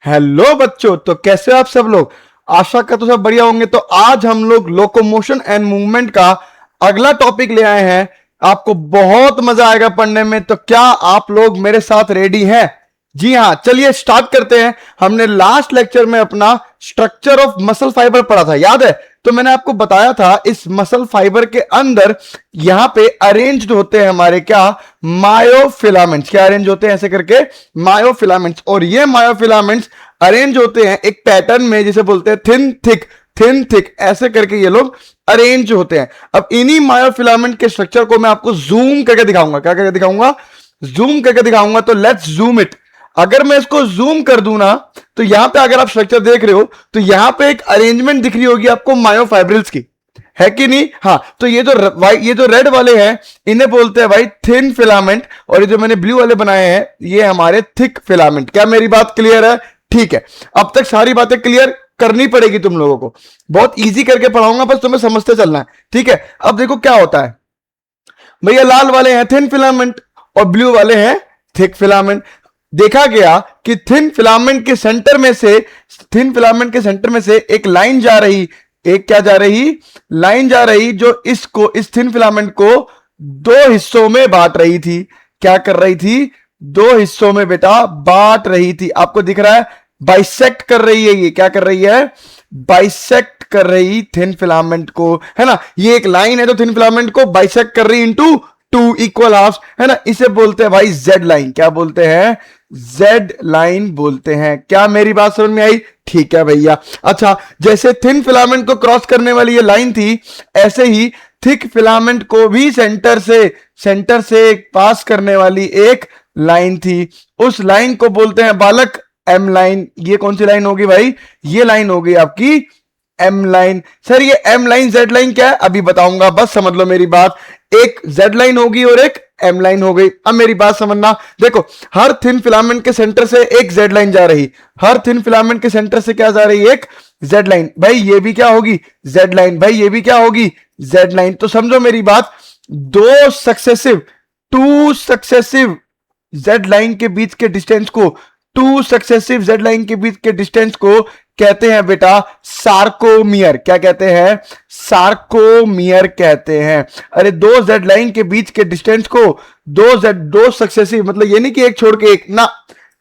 Hello बच्चों, तो कैसे हो आप सब लोग। आशा करता हूं सब बढ़िया होंगे। तो आज हम लोग लोकोमोशन एंड मूवमेंट का अगला टॉपिक ले आए हैं। आपको बहुत मजा आएगा पढ़ने में। तो क्या आप लोग मेरे साथ रेडी हैं? जी हाँ, चलिए स्टार्ट करते हैं। हमने लास्ट लेक्चर में अपना स्ट्रक्चर ऑफ मसल फाइबर पढ़ा था, याद है? तो मैंने आपको बताया था इस मसल फाइबर के अंदर यहां पे अरेंज्ड होते हैं हमारे क्या, मायोफिलामेंट्स। क्या अरेंज होते हैं ऐसे करके? मायोफिलामेंट्स। और ये मायोफिलामेंट्स अरेंज होते हैं एक पैटर्न में, जिसे बोलते हैं थिन थिक, थिन थिक, ऐसे करके ये लोग अरेंज होते हैं। अब इन्हीं मायोफिलामेंट के स्ट्रक्चर को मैं आपको जूम करके दिखाऊंगा। क्या करके दिखाऊंगा? जूम करके दिखाऊंगा। तो लेट्स जूम इट। अगर मैं इसको जूम कर दूं ना, तो यहां पे अगर आप स्ट्रक्चर देख रहे हो तो यहां पे एक अरेंजमेंट दिख रही होगी आपको मायोफाइब्रिल्स की, है कि नहीं? हाँ, तो ये जो रेड वाले हैं इन्हें बोलते हैं भाई थिन फिलामेंट, और ये जो मैंने ब्लू वाले बनाए हैं ये हमारे थिक फिलामेंट। क्या मेरी बात क्लियर है? ठीक है, अब तक सारी बातें क्लियर करनी पड़ेगी तुम लोगों को। बहुत इजी करके पढ़ाऊंगा, बस तुम्हें समझते चलना है, ठीक है? अब देखो क्या होता है भैया। लाल वाले हैं थिन फिलामेंट और ब्लू वाले हैं थिक फिलामेंट। देखा गया कि थिन फिलामेंट के सेंटर में से एक लाइन जा रही, एक क्या जा रही, लाइन जा रही, जो इस थिन फिलामेंट को दो हिस्सों में बांट रही थी। क्या कर रही थी? दो हिस्सों में बेटा बांट रही थी। आपको दिख रहा है? बाइसेक्ट कर रही है। ये क्या कर रही है? बाइसेक्ट कर रही थिन फिलामेंट को, है ना? ये एक लाइन है जो थिन फिलामेंट को बाइसेक्ट कर रही इनटू टू इक्वल हाफ, है ना? इसे बोलते हैं भाई जेड लाइन। क्या बोलते हैं? जेड लाइन बोलते हैं। क्या मेरी बात समझ में आई? ठीक है भैया। अच्छा, जैसे थिन फिलामेंट को क्रॉस करने वाली ये लाइन थी, ऐसे ही थिक फिलामेंट को भी सेंटर से पास करने वाली एक लाइन थी। उस लाइन को बोलते हैं बालक एम लाइन। ये कौन सी लाइन होगी भाई? ये लाइन होगी आपकी एम लाइन। सर ये एम लाइन जेड लाइन क्या है? अभी बताऊंगा, बस समझ लो मेरी बात। एक जेड लाइन होगी और एक एम लाइन हो गई। अब मेरी बात समझना, देखो हर थिन फिलामेंट के सेंटर से एक जेड लाइन जा रही, हर थिन फिलामेंट के सेंटर से क्या जा रही? एक जेड लाइन। भाई ये भी क्या होगी? Z line. भाई ये भी क्या होगी? Z line. तो समझो मेरी बात, टू सक्सेसिव जेड लाइन के बीच के डिस्टेंस को, कहते हैं बेटा सार्कोमियर। क्या कहते हैं? सार्कोमियर कहते हैं। अरे दो जेड लाइन के बीच के डिस्टेंस को दो सक्सेसिव, मतलब ये नहीं कि एक छोड़ के एक ना,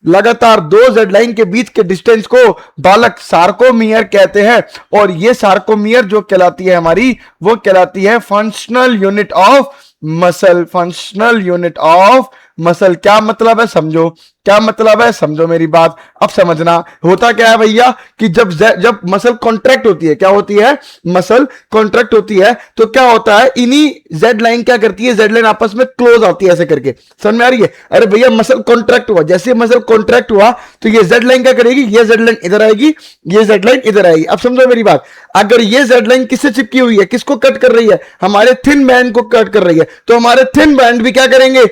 लगातार दो जेड लाइन के बीच के डिस्टेंस को बालक सार्कोमियर कहते हैं। और ये सार्कोमियर जो कहलाती है हमारी, वो कहलाती है functional unit of muscle. Functional unit of muscle. क्या मतलब है समझो, क्या मतलब है समझो मेरी बात। अब समझना होता क्या है भैया कि जब मसल कॉन्ट्रैक्ट होती है, क्या होती है? मसल कॉन्ट्रैक्ट होती है, तो क्या होता है, इन्हीं जेड लाइन क्या करती है, जेड लाइन आपस में क्लोज आती है ऐसे करके। समझ में आ रही है? अरे भैया मसल कॉन्ट्रैक्ट हुआ, जैसे मसल कॉन्ट्रैक्ट हुआ तो ये जेड लाइन क्या करेगी? ये जेड लाइन इधर आएगी, ये जेड लाइन इधर आएगी। अब समझो मेरी बात, अगर ये जेड लाइन किससे चिपकी हुई है, किसको कट कर रही है? हमारे थिन बैंड को कट कर रही है। तो हमारे थिन बैंड भी क्या करेंगे?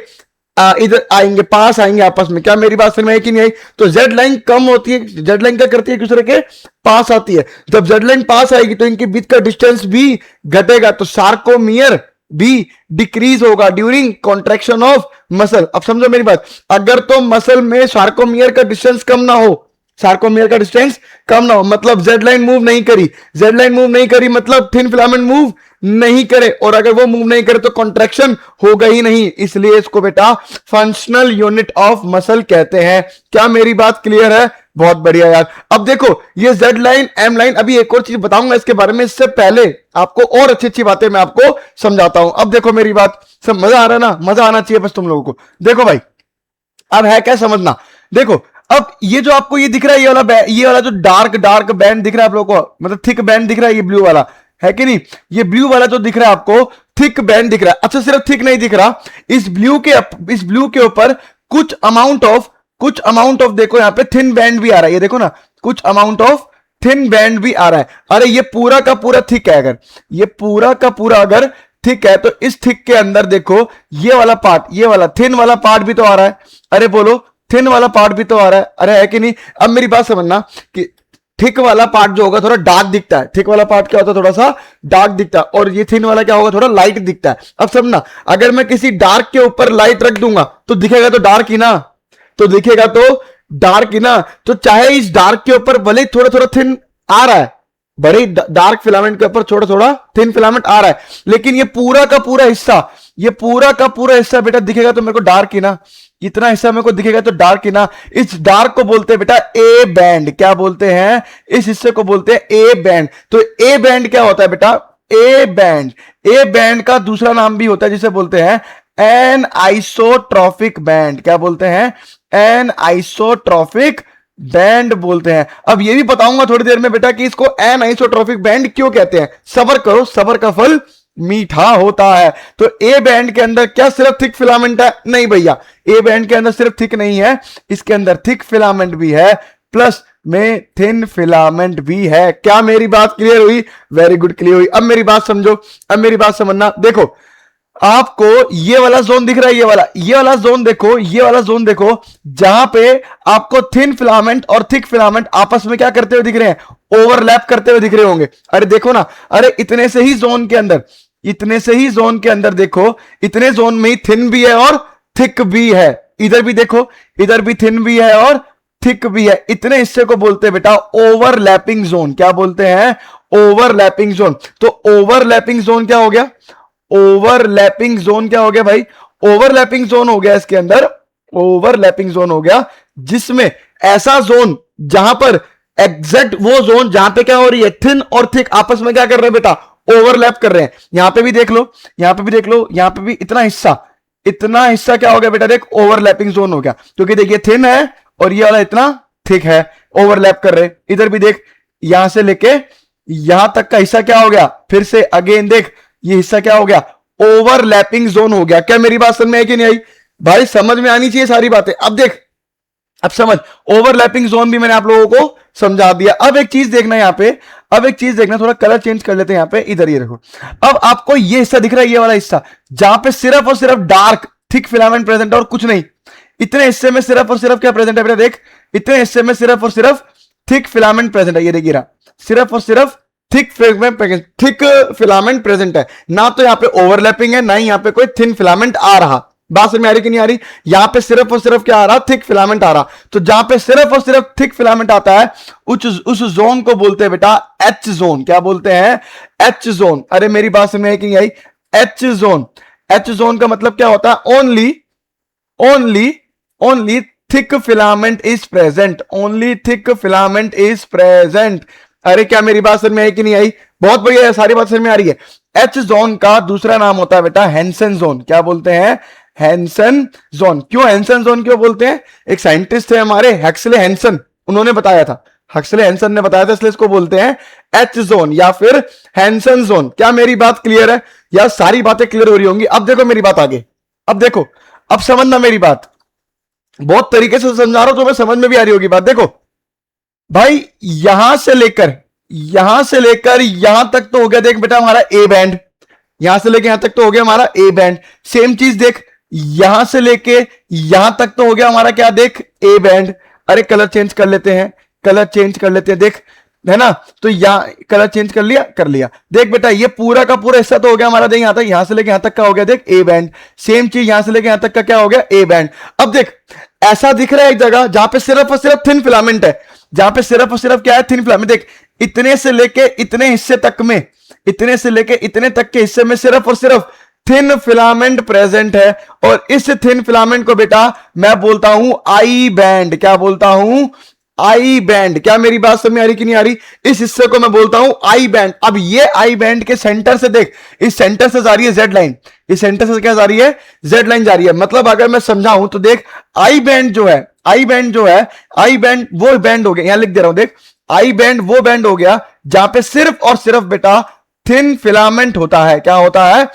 इधर आएंगे, पास आएंगे आपस में। क्या मेरी बात समझ में आई कि नहीं आई? तो जेड लाइन कम होती है, जेड लाइन क्या करती है? एक दूसरे के पास आती है। जब जेड लाइन पास आएगी तो इनके बीच का डिस्टेंस भी घटेगा, तो सार्कोमियर भी डिक्रीज होगा ड्यूरिंग कॉन्ट्रैक्शन ऑफ मसल। अब समझो मेरी बात, अगर तो मसल में सार्कोमियर का डिस्टेंस कम ना हो, मतलब जेड लाइन मूव नहीं करी, मतलब थिन फिलामेंट मूव नहीं करे, और अगर वो मूव नहीं करे तो कॉन्ट्रैक्शन होगा ही नहीं। इसलिए इसको बेटा फंक्शनल यूनिट ऑफ मसल कहते हैं। क्या मेरी बात क्लियर है? बहुत बढ़िया यार। अब देखो ये जेड लाइन, एम लाइन, अभी एक और चीज बताऊंगा इसके बारे में, इससे पहले आपको और अच्छी अच्छी बातें मैं आपको समझाता हूं। अब देखो मेरी बात, सब मजा आ रहा है ना? मजा आना चाहिए बस तुम लोगों को। देखो भाई, अब है क्या समझना। देखो अब ये जो आपको ये दिख रहा है, ये वाला जो डार्क बैंड दिख रहा है आप लोगों को, मतलब थिक बैंड दिख रहा है, ये ब्लू वाला है कि नहीं? ये ब्लू वाला जो दिख रहा है आपको, थिक बैंड दिख रहा है। अच्छा, सिर्फ थिक नहीं दिख रहा, इस ब्लू के ऊपर कुछ अमाउंट ऑफ देखो यहाँ पे थिन बैंड भी आ रहा है। ये देखो ना, कुछ अमाउंट ऑफ थिन बैंड भी आ रहा है। अरे ये पूरा का पूरा थिक है, अगर ये पूरा का पूरा अगर थिक है, तो इस थिक के अंदर देखो ये वाला पार्ट, ये वाला थिन वाला पार्ट भी तो आ रहा है। अरे बोलो, थिन वाला पार्ट भी तो आ रहा है। अरे है कि नहीं? अब मेरी बात समझना कि थिक वाला पार्ट जो होगा थोड़ा डार्क दिखता है। थिक वाला पार्ट क्या होता है? थोड़ा सा डार्क दिखता है। और ये थिन वाला क्या होगा? थोड़ा लाइट दिखता है। अब समझना, अगर मैं किसी डार्क के ऊपर लाइट रख दूंगा तो दिखेगा तो डार्क ही ना, तो दिखेगा तो डार्क ही ना, तो चाहे इस डार्क के ऊपर भले ही थोड़ा थोड़ा थिन आ रहा है, भले ही डार्क फिलामेंट के ऊपर थोड़ा थोड़ा थिन फिलामेंट आ रहा है, लेकिन ये पूरा का पूरा हिस्सा, ये पूरा का पूरा हिस्सा बेटा दिखेगा तो मेरे को डार्क ही ना, इतना हिस्सा मेरे को दिखेगा तो डार्क ही ना। इस डार्क को बोलते हैं बेटा ए बैंड। क्या बोलते हैं? इस हिस्से को बोलते हैं ए बैंड। तो ए बैंड क्या होता है बेटा? ए बैंड, ए बैंड का दूसरा नाम भी होता है जिसे बोलते हैं एन आइसोट्रॉपिक बैंड। क्या बोलते हैं? एन आइसोट्रॉपिक बैंड बोलते हैं। अब ये भी बताऊंगा थोड़ी देर में बेटा कि इसको एन आइसोट्रॉपिक बैंड क्यों कहते हैं। सबर करो, सबर का फल मीठा होता है। तो ए बैंड के अंदर क्या सिर्फ थिक फिलामेंट है? नहीं भैया, ए बैंड के अंदर सिर्फ थिक नहीं है, इसके अंदर थिक फिलामेंट भी है, प्लस में थिन फिलामेंट भी है। क्या मेरी बात क्लियर हुई? वेरी गुड, क्लियर हुई। अब मेरी बात समझो, अब मेरी बात समझना। देखो आपको ये वाला जोन दिख रहा है, ये वाला जोन देखो, ये वाला जोन देखो, जहां पे आपको थिन फिलामेंट और थिक फिलामेंट आपस में क्या करते हुए दिख रहे हैं? ओवरलैप करते हुए दिख रहे होंगे। अरे देखो ना, अरे इतने से ही जोन के अंदर, इतने से ही जोन के अंदर देखो, इतने जोन में ही थिन भी है और थिक भी है। इधर भी देखो, इधर भी थिन भी है और थिक भी है। इतने हिस्से को बोलते हैं बेटा ओवरलैपिंग जोन। क्या बोलते हैं? Overlapping zone. तो ओवरलैपिंग जोन क्या हो गया? ओवरलैपिंग जोन क्या हो गया भाई? ओवरलैपिंग जोन हो गया इसके अंदर, ओवरलैपिंग जोन हो गया, जिसमें ऐसा जोन जहां पर एग्जैक्ट वो जोन जहां पे क्या हो रही है? थिन और थिक आपस में क्या कर रहे हैं बेटा? ओवरलैप कर रहे हैं। यहां पे भी देख लो, यहां पे भी देख लो, यहां पे भी इतना हिस्सा, इतना हिस्सा क्या हो गया बेटा? देख ओवरलैपिंग जोन हो गया, क्योंकि देखिए थिन है और ये वाला इतना थिक है, ओवरलैप कर रहे। इधर भी देख, यहां से लेके यहां तक का हिस्सा क्या हो गया? फिर से अगेन देख, ये हिस्सा क्या हो गया? ओवरलैपिंग जोन हो गया। क्या मेरी बात समझ में आई कि नहीं आई? भाई समझ में आनी चाहिए सारी बातें। अब देख, अब समझ, ओवरलैपिंग जोन भी मैंने आप लोगों को समझा दिया। अब एक चीज देखना यहां पे, अब एक चीज देखना, थोड़ा कलर चेंज कर लेते हैं यहां पे। इधर ये देखो, अब आपको ये हिस्सा दिख रहा है, ये वाला हिस्सा जहां पे सिर्फ और सिर्फ डार्क थिक फिलामेंट प्रेजेंट है और कुछ नहीं। इतने हिस्से में सिर्फ और सिर्फ क्या प्रेजेंट है बेटा? देख, इतने हिस्से में सिर्फ और सिर्फ थिक फिलामेंट प्रेजेंट है। ये देखिए, सिर्फ और सिर्फ थिक फिलामेंट प्रेजेंट है, ना तो यहां पे ओवरलैपिंग है, ना ही यहां पे कोई थिन फिलामेंट आ रहा। बात समझ में आ रही कि नहीं आ रही? यहां पे सिर्फ और सिर्फ क्या आ रहा? थिक फिलामेंट आ रहा। तो जहां पे सिर्फ और सिर्फ थिक फिलामेंट आता है उस जोन को बोलते हैं बेटा एच जोन। क्या बोलते हैं? H zone. अरे मेरी बात समझ में आई कि नहीं आई? H zone. एच जोन का मतलब क्या होता है? Only thick filament is present, only thick filament is present. अरे क्या मेरी बात समझ में आई कि नहीं आई? बहुत बढ़िया है, सारी बात समझ में आ रही है। एच जोन का दूसरा नाम होता है बेटा हैंसन जोन। क्या बोलते हैं? Hensen zone. क्यों हैंसन जोन क्यों बोलते हैं? एक साइंटिस्ट थे हमारे हक्सले हैंसन, उन्होंने बताया था, हक्सले हैंसन ने बताया था, इसलिए इसको बोलते हैं एच जोन या फिर हैंसन जोन। क्या मेरी बात क्लियर है? या सारी बातें क्लियर हो रही होंगी? अब देखो मेरी बात आगे, अब देखो, अब समझना मेरी बात, बहुत तरीके से समझा रहा हूं, तुम्हें समझ में भी आ रही होगी बात। देखो भाई, यहां से लेकर यहां तक तो हो गया, देख बेटा हमारा ए बैंड, यहां से लेके यहां तक तो हो गया हमारा ए बैंड। सेम चीज देख, यहां से लेके यहां तक तो हो गया हमारा क्या? देख ए बैंड। अरे कलर चेंज कर लेते हैं, कलर चेंज कर लेते हैं, देख, है ना? तो यहां कलर चेंज कर लिया, कर लिया। देख बेटा, ये पूरा का पूरा हिस्सा तो हो गया हमारा, देख यहां तक, यहां से लेके यहां तक का हो गया, देख ए बैंड। सेम चीज यहां से लेके यहां तक का क्या हो गया? A band. अब देख, ऐसा दिख रहा है एक जगह जहां पे सिर्फ और सिर्फ थिन फिलामेंट है, जहां पे सिर्फ और सिर्फ क्या है? Thin filament. देख, इतने से लेके इतने हिस्से तक में, इतने से लेके इतने तक के हिस्से में सिर्फ और सिर्फ थिन फिलामेंट प्रेजेंट है, और इस थिन फिलामेंट को बेटा मैं बोलता हूं आई बैंड। क्या बोलता हूं? I band. क्या मेरी बात समझ में आ रही कि नहीं आ रही? इस हिस्से को मैं बोलता हूं आई बैंड। अब ये आई बैंड के सेंटर से देख, इस सेंटर से जा रही है जेड लाइन, इस सेंटर से क्या जा रही है? जेड लाइन जा रही है। मतलब अगर मैं समझाऊं तो देख, आई बैंड जो है, आई बैंड जो है, आई बैंड वो बैंड हो गया, यहां लिख दे रहा हूं, देख, आई बैंड वो बैंड हो गया जहां पे सिर्फ और सिर्फ बेटा थिन फिलामेंट होता है। क्या होता है?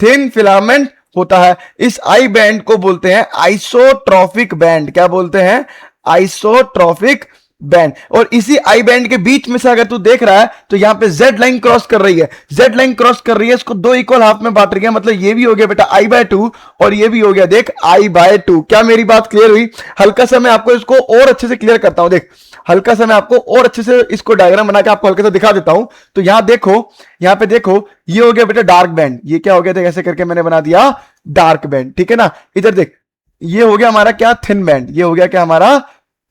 थिन फिलामेंट होता है। इस आई बैंड को बोलते हैं आइसोट्रॉपिक बैंड। क्या बोलते हैं? Isotropic band. और इसी आई बैंड के बीच में से अगर तू देख रहा है तो यहां पे जेड लाइन क्रॉस कर रही है, जेड लाइन क्रॉस कर रही है, इसको दो इक्वल हाफ में बांट रही है। मतलब ये भी हो गया बेटा आई बाय 2 और ये भी हो गया देख आई बाय 2। क्या मेरी बात क्लियर हुई? हल्का सा मैं आपको इसको और अच्छे से क्लियर करता हूं। देख, हल्का सा मैं आपको और अच्छे से इसको डायग्राम बना के आपको हल्का सा दिखा देता हूं। तो यहां देखो, यहां पे देखो, ये हो गया बेटा डार्क बैंड। ये क्या हो गया? देख, ऐसे करके मैंने बना दिया डार्क बैंड, ठीक है ना? इधर देख, ये हो गया हमारा क्या? Thin band. ये हो गया क्या? हमारा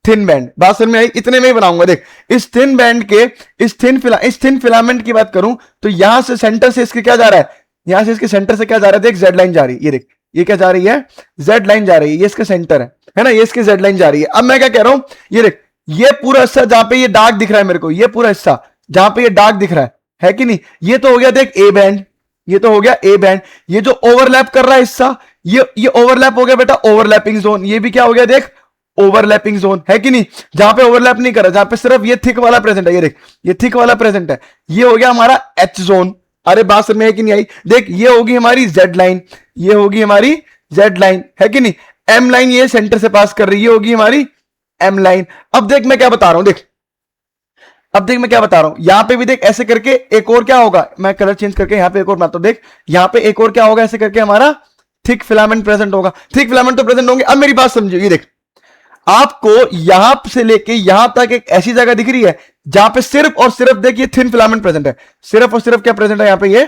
थिन बैंड। बात समझ में आई? इतने में ही बनाऊंगा। देख इस थिन बैंड के इस थिन फिलामेंट की बात करूं तो यहां से सेंटर से इसके क्या जा रहा है, यहां से इसके सेंटर से क्या जा रहा है, देख जेड लाइन जा रही है। ये देख ये क्या जा रही है, जेड लाइन जा रही है। ये इसका सेंटर है ना, ये इसकी जेड लाइन जा रही है। अब मैं क्या कह रहा हूं, ये देख ये पूरा हिस्सा जहां पे ये डार्क दिख रहा है मेरे को, ये पूरा हिस्सा जहां पे ये डार्क दिख रहा है कि नहीं, ये तो हो गया देख ए बैंड, ये तो हो गया ए बैंड। ये जो ओवरलैप कर रहा है हिस्सा, ये ओवरलैप हो गया बेटा ओवरलैपिंग जोन। ये भी क्या हो गया देख ओवरलैपिंग जोन, है कि नहीं, जहां पे ओवरलैप नहीं कर रहा, जहां पे सिर्फ ये थिक वाला प्रेजेंट है। ये देख ये थिक वाला प्रेजेंट है, ये हो गया हमारा एच जोन। अरे बात समझ में है कि नहीं आई? देख ये होगी हमारी जेड लाइन, ये होगी हमारी जेड लाइन, है कि नहीं। एम लाइन ये सेंटर से पास कर रही है, ये होगी हमारी एम लाइन। अब देख मैं क्या बता रहा हूं, देख अब देख मैं क्या बता रहा हूं, यहां पे भी देख ऐसे करके एक और क्या होगा, मैं कलर चेंज करके यहां पे एक और तो देख यहां पे एक और क्या होगा, ऐसे करके हमारा थिक फिलामेंट प्रेजेंट होगा। थिक फिलामेंट तो प्रेजेंट होंगे। अब मेरी बात समझो, ये देख आपको यहां से लेके यहां तक एक ऐसी जगह दिख रही है जहां पे सिर्फ और सिर्फ देखिए थिन फिलामेंट प्रेजेंट है, सिर्फ और सिर्फ क्या प्रेजेंट है यहां पे, ये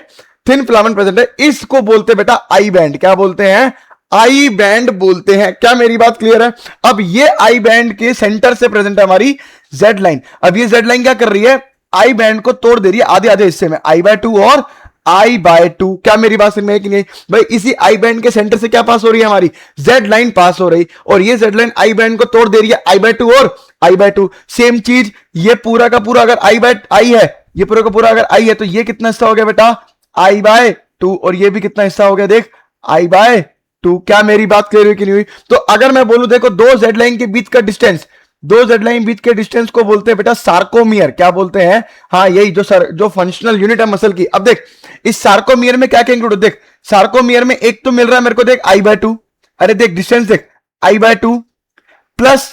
थिन फिलामेंट प्रेजेंट है। इसको बोलते हैं बेटा आई बैंड। क्या बोलते हैं? आई बैंड बोलते हैं। क्या मेरी बात क्लियर है? अब ये आई बैंड के सेंटर से प्रेजेंट है हमारी जेड लाइन। अब ये जेड लाइन क्या कर रही है, आई बैंड को तोड़ दे रही है आधे आधे हिस्से में, I/2 और I/2। क्या मेरी बात समझ में है कि नहीं भाई? इसी आई बैंड के सेंटर से क्या पास हो रही है, हमारी जेड लाइन पास हो रही, और ये जेड लाइन आई बैंड को तोड़ दे रही है I/2 और I/2। सेम चीज ये पूरा का पूरा अगर I है, ये पूरा का पूरा अगर I है तो ये कितना हिस्सा हो गया बेटा I/2, और ये भी कितना हिस्सा हो गया देख I/2। क्या मेरी बात क्लियर हुई कि नहीं हुई? तो अगर मैं बोलूं देखो दो जेड लाइन के बीच का डिस्टेंस, दो जेड लाइन बीच के डिस्टेंस को बोलते हैं बेटा सार्कोमियर। क्या बोलते हैं? हाँ यही जो फंक्शनल यूनिट है मसल की। अब देख इस सार्कोमियर में क्या क्या इंक्लूड है, देख सार्कोमियर में एक तो मिल रहा है मेरे को देख I/2, अरे देख डिस्टेंस देख I/2 प्लस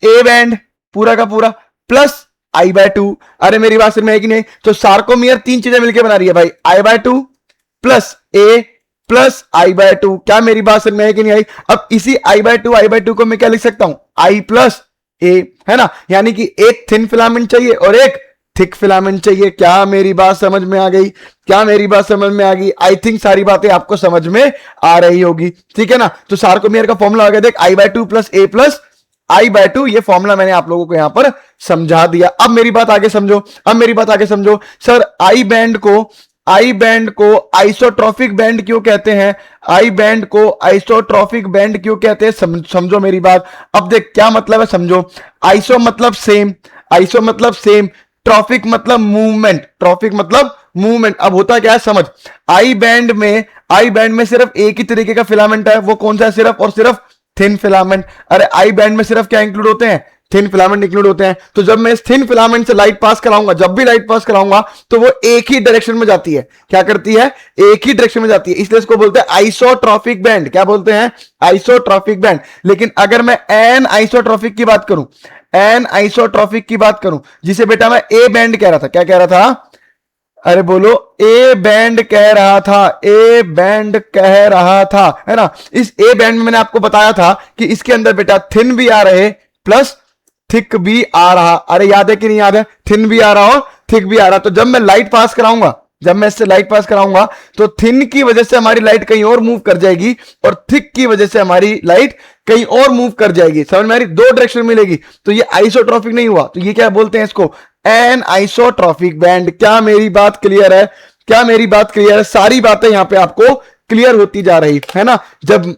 ए बैंड पूरा का पूरा प्लस I/2। अरे मेरी बात समझ में है कि नहीं? तो सार्कोमियर तीन चीजें मिलकर बना रही है भाई, I/2 प्लस ए प्लस I/2। क्या मेरी बात समझ में है कि नहीं आई? अब इसी I/2 को मैं क्या लिख सकता हूं, I प्लस ए, है ना, यानी कि एक थिन फिलामेंट चाहिए और एक थिक फिलामेंट चाहिए। क्या मेरी बात समझ में आ गई? क्या मेरी बात समझ में आ गई? आई थिंक सारी बातें आपको समझ में आ रही होगी, ठीक है ना। तो सार्कोमियर का फॉर्मूला आ गया देख I/2 प्लस ए प्लस I/2। ये फॉर्मूला मैंने आप लोगों को यहां पर समझा दिया। अब मेरी बात आगे समझो, अब मेरी बात आगे समझो। सर आई बैंड को आइसोट्रॉपिक बैंड क्यों कहते हैं, आई बैंड को आइसोट्रॉपिक बैंड क्यों कहते हैं? समझो मेरी बात। अब देख क्या मतलब है, समझो। आइसो मतलब सेम, आइसो मतलब सेम, ट्रॉपिक मतलब मूवमेंट, ट्रॉपिक मतलब मूवमेंट। अब होता क्या है समझ, आई बैंड में सिर्फ एक ही तरीके का फिलामेंट है, वो कौन सा है? सिर्फ और सिर्फ थिन फिलामेंट। अरे आई बैंड में सिर्फ क्या इंक्लूड होते हैं? थिन फिलामेंट इंक्लूड होते हैं। तो जब मैं इस थिन फिलामेंट से लाइट पास कराऊंगा, जब भी लाइट पास कराऊंगा तो वो एक ही डायरेक्शन में जाती है। क्या करती है? एक ही डायरेक्शन में जाती है, इसलिए इसको बोलते हैं आइसोट्रॉपिक बैंड। क्या बोलते हैं? Isotropic band. लेकिन अगर मैं एन आइसोट्रॉपिक की बात करूं, एन आइसोट्रॉपिक की बात करूं, जिसे बेटा मैं ए बैंड कह रहा था, क्या कह रहा था? अरे बोलो, ए बैंड कह रहा था, ए बैंड कह रहा था, है ना। इस ए बैंड में मैंने आपको बताया था कि इसके अंदर बेटा थिन भी आ रहे प्लस थिक भी आ रहा। अरे याद है कि नहीं याद है? थिन भी आ रहा और थिक भी आ रहा। तो जब मैं लाइट पास कराऊंगा, जब मैं इससे लाइट पास कराऊंगा तो थिन की वजह से हमारी लाइट कहीं और मूव कर जाएगी और थिक की वजह से हमारी लाइट कहीं और मूव कर जाएगी। समझ में आ रही? दो डायरेक्शन मिलेगी। तो ये आइसोट्रॉपिक नहीं हुआ, तो ये क्या बोलते हैं इसको? An isotropic band. क्या मेरी बात क्लियर है? क्या मेरी बात क्लियर है? सारी बातें यहां पे आपको क्लियर होती जा रही है ना। जब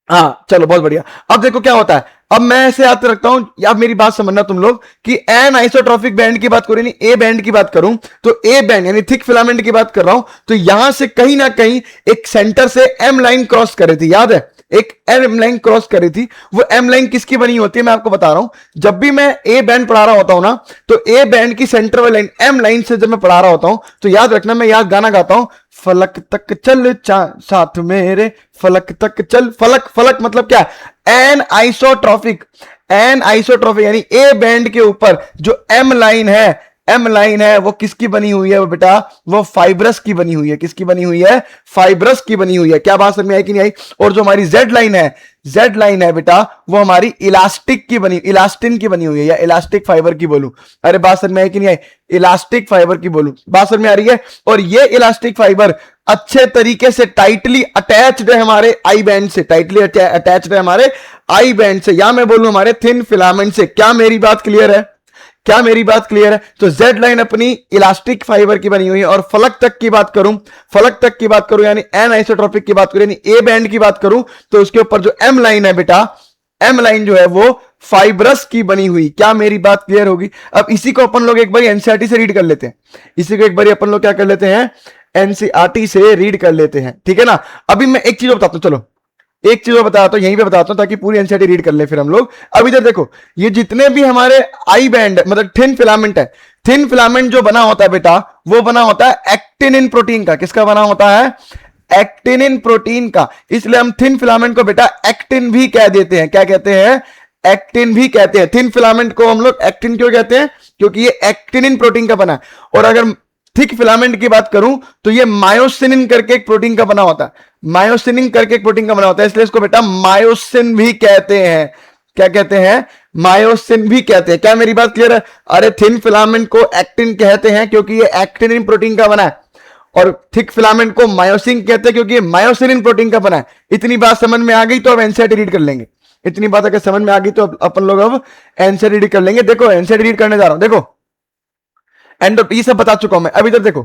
हाँ चलो बहुत बढ़िया। अब देखो क्या होता है, अब मैं ऐसे याद रखता हूं, या मेरी बात समझना तुम लोग, कि एन आइसोट्रॉपिक बैंड की बात करूं, ए बैंड की बात करूं, तो ए बैंड यानी थिक फिलामेंट की बात कर रहा हूं, तो यहां से कहीं ना कहीं एक सेंटर से एम लाइन क्रॉस कर रही थी, याद है? एक एम लाइन क्रॉस कर रही थी। वो एम लाइन किसकी बनी होती है मैं आपको बता रहा हूं। जब भी मैं ए बैंड पढ़ा रहा होता हूं ना, तो ए बैंड की सेंटर वाली लाइन एम लाइन से जब मैं पढ़ा रहा होता हूं, तो याद रखना मैं याद गाना गाता हूं, फलक तक चल साथ मेरे, फलक तक चल। फलक, फलक मतलब क्या? एन आइसोट्रॉपिक, एन आइसोट्रॉपिक यानी ए बैंड के ऊपर जो एम लाइन है, एम लाइन है, वो किसकी बनी हुई है? वो बेटा वो फाइब्रस की बनी हुई है। किसकी बनी हुई है? फाइब्रस की बनी हुई है। क्या बात समझ में आई कि नहीं आई? और जो हमारी जेड लाइन है, जेड लाइन है बेटा, वो हमारी इलास्टिक की बनी, इलास्टिन की बनी हुई है, या इलास्टिक फाइबर की बोलूं। अरे बात समझ में आई कि नहीं आई? इलास्टिक फाइबर की बोलूं। बात समझ में आ रही है? और ये इलास्टिक फाइबर अच्छे तरीके से टाइटली अटैच्ड है हमारे आई बैंड से, टाइटली अटैच्ड है हमारे आई बैंड से, या मैं बोलूं हमारे थिन फिलामेंट से। क्या मेरी बात क्लियर है? क्या मेरी बात क्लियर है? तो जेड लाइन अपनी इलास्टिक फाइबर की बनी हुई है। और फलक तक की बात करूं, फलक तक की बात करूं यानी एन आइसोट्रोपिक की बात करूं, यानी ए बैंड की बात करूं, तो उसके ऊपर जो एम लाइन है बेटा, एम लाइन जो है वो फाइब्रस की बनी हुई। क्या मेरी बात क्लियर होगी? अब इसी को अपन लोग एक बार एनसीईआरटी से रीड कर लेते हैं, इसी को एक बार अपन लोग क्या कर लेते हैं, एनसीईआरटी से रीड कर लेते हैं, ठीक है ना। अभी मैं एक चीज बताता हूं, चलो एक चीज बताता हूं, यहीं पे बताता हूं ताकि पूरी एनसीईआरटी रीड कर ले फिर हम लोग। अब इधर देखो, ये जितने भी हमारे आई बैंड मतलब थिन फिलामेंट है, थिन फिलामेंट जो बना होता है बेटा, वो बना होता है एक्टिनिन प्रोटीन का। किसका बना होता है? एक्टिनिन प्रोटीन का। इसलिए हम थिन फिलामेंट को बेटा एक्टिन भी कह देते हैं। क्या कहते हैं? एक्टिन भी कहते हैं। थिन फिलामेंट को हम लोग एक्टिन क्यों कहते हैं? क्योंकि ये एक्टिनिन प्रोटीन का बना है। और अगर थिक फिलामेंट की बात करूं तो ये मायोसिन करके एक प्रोटीन का बना होता है, मायोसिन करके एक प्रोटीन का बना होता है, इसलिए इसको बेटा मायोसिन भी कहते हैं। क्या कहते हैं? मायोसिन भी कहते हैं। क्या मेरी बात क्लियर है? अरे थिन फिलामेंट को एक्टिन कहते हैं क्योंकि ये एक्टिनिन प्रोटीन का बना है, और थिक फिलामेंट को मायोसिन कहते हैं क्योंकि ये मायोसिन प्रोटीन का बना है। इतनी बात समझ में आ गई तो अब एनसीईआरटी रीड कर लेंगे। इतनी बात अगर समझ में आ गई तो अपन लोग अब एनसीईआरटी रीड कर लेंगे। देखो एनसीईआरटी रीड करने जा रहा हूं, देखो एंड ये सब बता चुका हूं मैं। अब इधर देखो,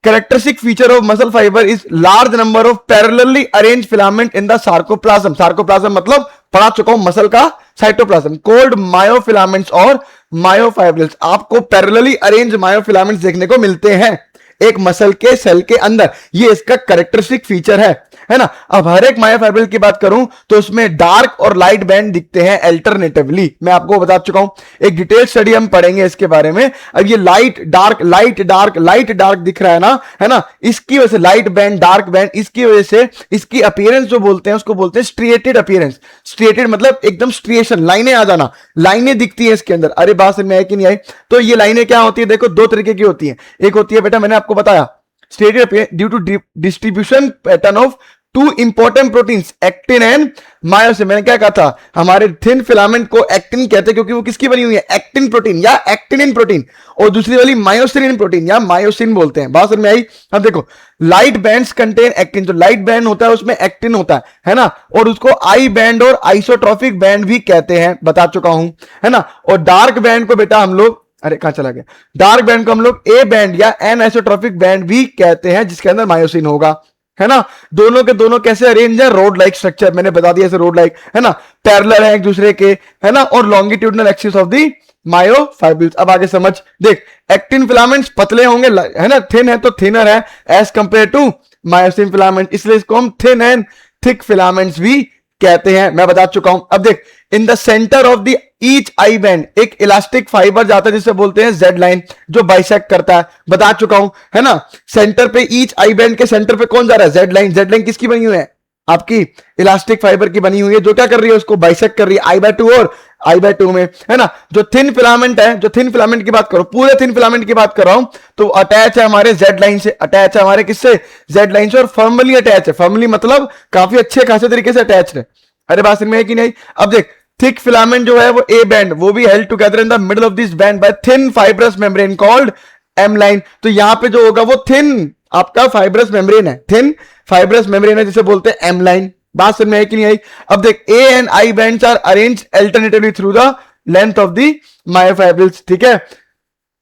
characteristic feature of muscle fibre is large number of parallelly arrange filament in the sarcoplasm. Sarcoplasm मतलब पढ़ा चुका हूं मसल का साइटोप्लाज्म, कोल्ड मायोफिलामेंट्स और मायोफाइब्रिल्स। आपको पैरेलली अरेंज मायोफिलामेंट्स देखने को मिलते हैं एक मसल के सेल के अंदर, ये इसका कैरेक्टरिस्टिक फीचर है ना। अब हर एक मायोफाइब्रिल की बात करूं तो उसमें डार्क और लाइट बैंड दिखते हैं अल्टरनेटिवली। मैं आपको बता चुका हूं, एक डिटेल स्टडी हम पढ़ेंगे इसके बारे में। अब ये light dark light dark light dark दिख रहा है ना, इसकी वजह से लाइट बैंड डार्क बैंड, इसकी वजह से इसकी अपीयरेंस जो बोलते हैं उसको बोलते हैं स्ट्रिएटेड अपीयरेंस। स्ट्रिएटेड मतलब एकदम स्ट्रिएशन, लाइनें आ जाना, लाइनें दिखती है इसके अंदर। अरे बात समझ में आई कि नहीं आई? तो ये लाइनें क्या होती है? देखो दो तरीके की होती है। एक होती है बेटा, मैंने आपको बताया, striated appearance due to distribution pattern of two important proteins actin and myosin. मैंने क्या कहा था? हमारे थिन फिलामेंट को एक्टिन कहते हैं क्योंकि वो किसकी बनी हुई है? एक्टिन प्रोटीन या एक्टिनिन प्रोटीन। और दूसरी वाली मायोसिन प्रोटीन या मायोसिन बोलते हैं। बात समझ में आई? अब देखो, लाइट बैंड्स कंटेन एक्टिन, तो लाइट बैंड होता है उसमें एक्टिन होता है ना। और उसको आई बैंड और आइसोट्रोपिक बैंड भी कहते हैं, बता चुका हूं, है ना। और डार्क बैंड को बेटा हम लोग, अरे कहां चला गया, डार्क बैंड को हम लोग ए बैंड या एन आइसोट्रोपिक बैंड भी कहते हैं, जिसके अंदर मायोसिन होगा, है ना। दोनों के दोनों कैसे अरेंज है? रोड लाइक स्ट्रक्चर, मैंने बता दिया, ऐसे रोड लाइक, है ना, पैरेलल है एक दूसरे के, है ना, और longitudinal axis of the myofibrils. अब आगे समझ, देख एक्टिन फिलामेंट्स पतले होंगे, है ना, थिन है तो थिनर है as compare to myosin filament, इसलिए इसको हम थिन एंड थिक फिलामेंट्स भी कहते हैं। मैं बता चुका हूं। अब देख, in the centre of the each I band एक इलास्टिक फाइबर जाता है जिसे बोलते हैं जेड लाइन, जो बाइसेक्ट करता है, बता चुका हूं, है ना। सेंटर पे ईच आई बैंड के सेंटर पे कौन जा रहा है? Z line. जेड लाइन किसकी बनी हुई है? आपकी इलास्टिक फाइबर की बनी हुई है, जो क्या कर रही है? उसको बाइसेक्ट कर रही है I/2 और I/2 में, है ना। जो थिन फिलामेंट है, जो थिन फिलामेंट की बात करो, पूरे थिन फिलामेंट की बात कर रहा हूं, तो अटैच है हमारे जेड लाइन से, अटैच है हमारे किससे? जेड लाइन से, और फर्मली अटैच है। फर्मली मतलब काफी अच्छे खासे तरीके से अटैच है। अरे बात समझ में है कि नहीं? अब देख, थिक फिलामेंट जो है वो ए बैंड, वो भी held together in the middle of this band by thin fibrous membrane called M line. तो यहां पे जो होगा वो थिन आपका फाइब्रस मेम्ब्रेन है, थिन फाइब्रस मेम्ब्रेन है, जिसे बोलते हैं एम लाइन। बात समझ में आई कि नहीं आई? अब देख, A and I bands are arranged alternatively through the length of the myofibrils, ठीक है।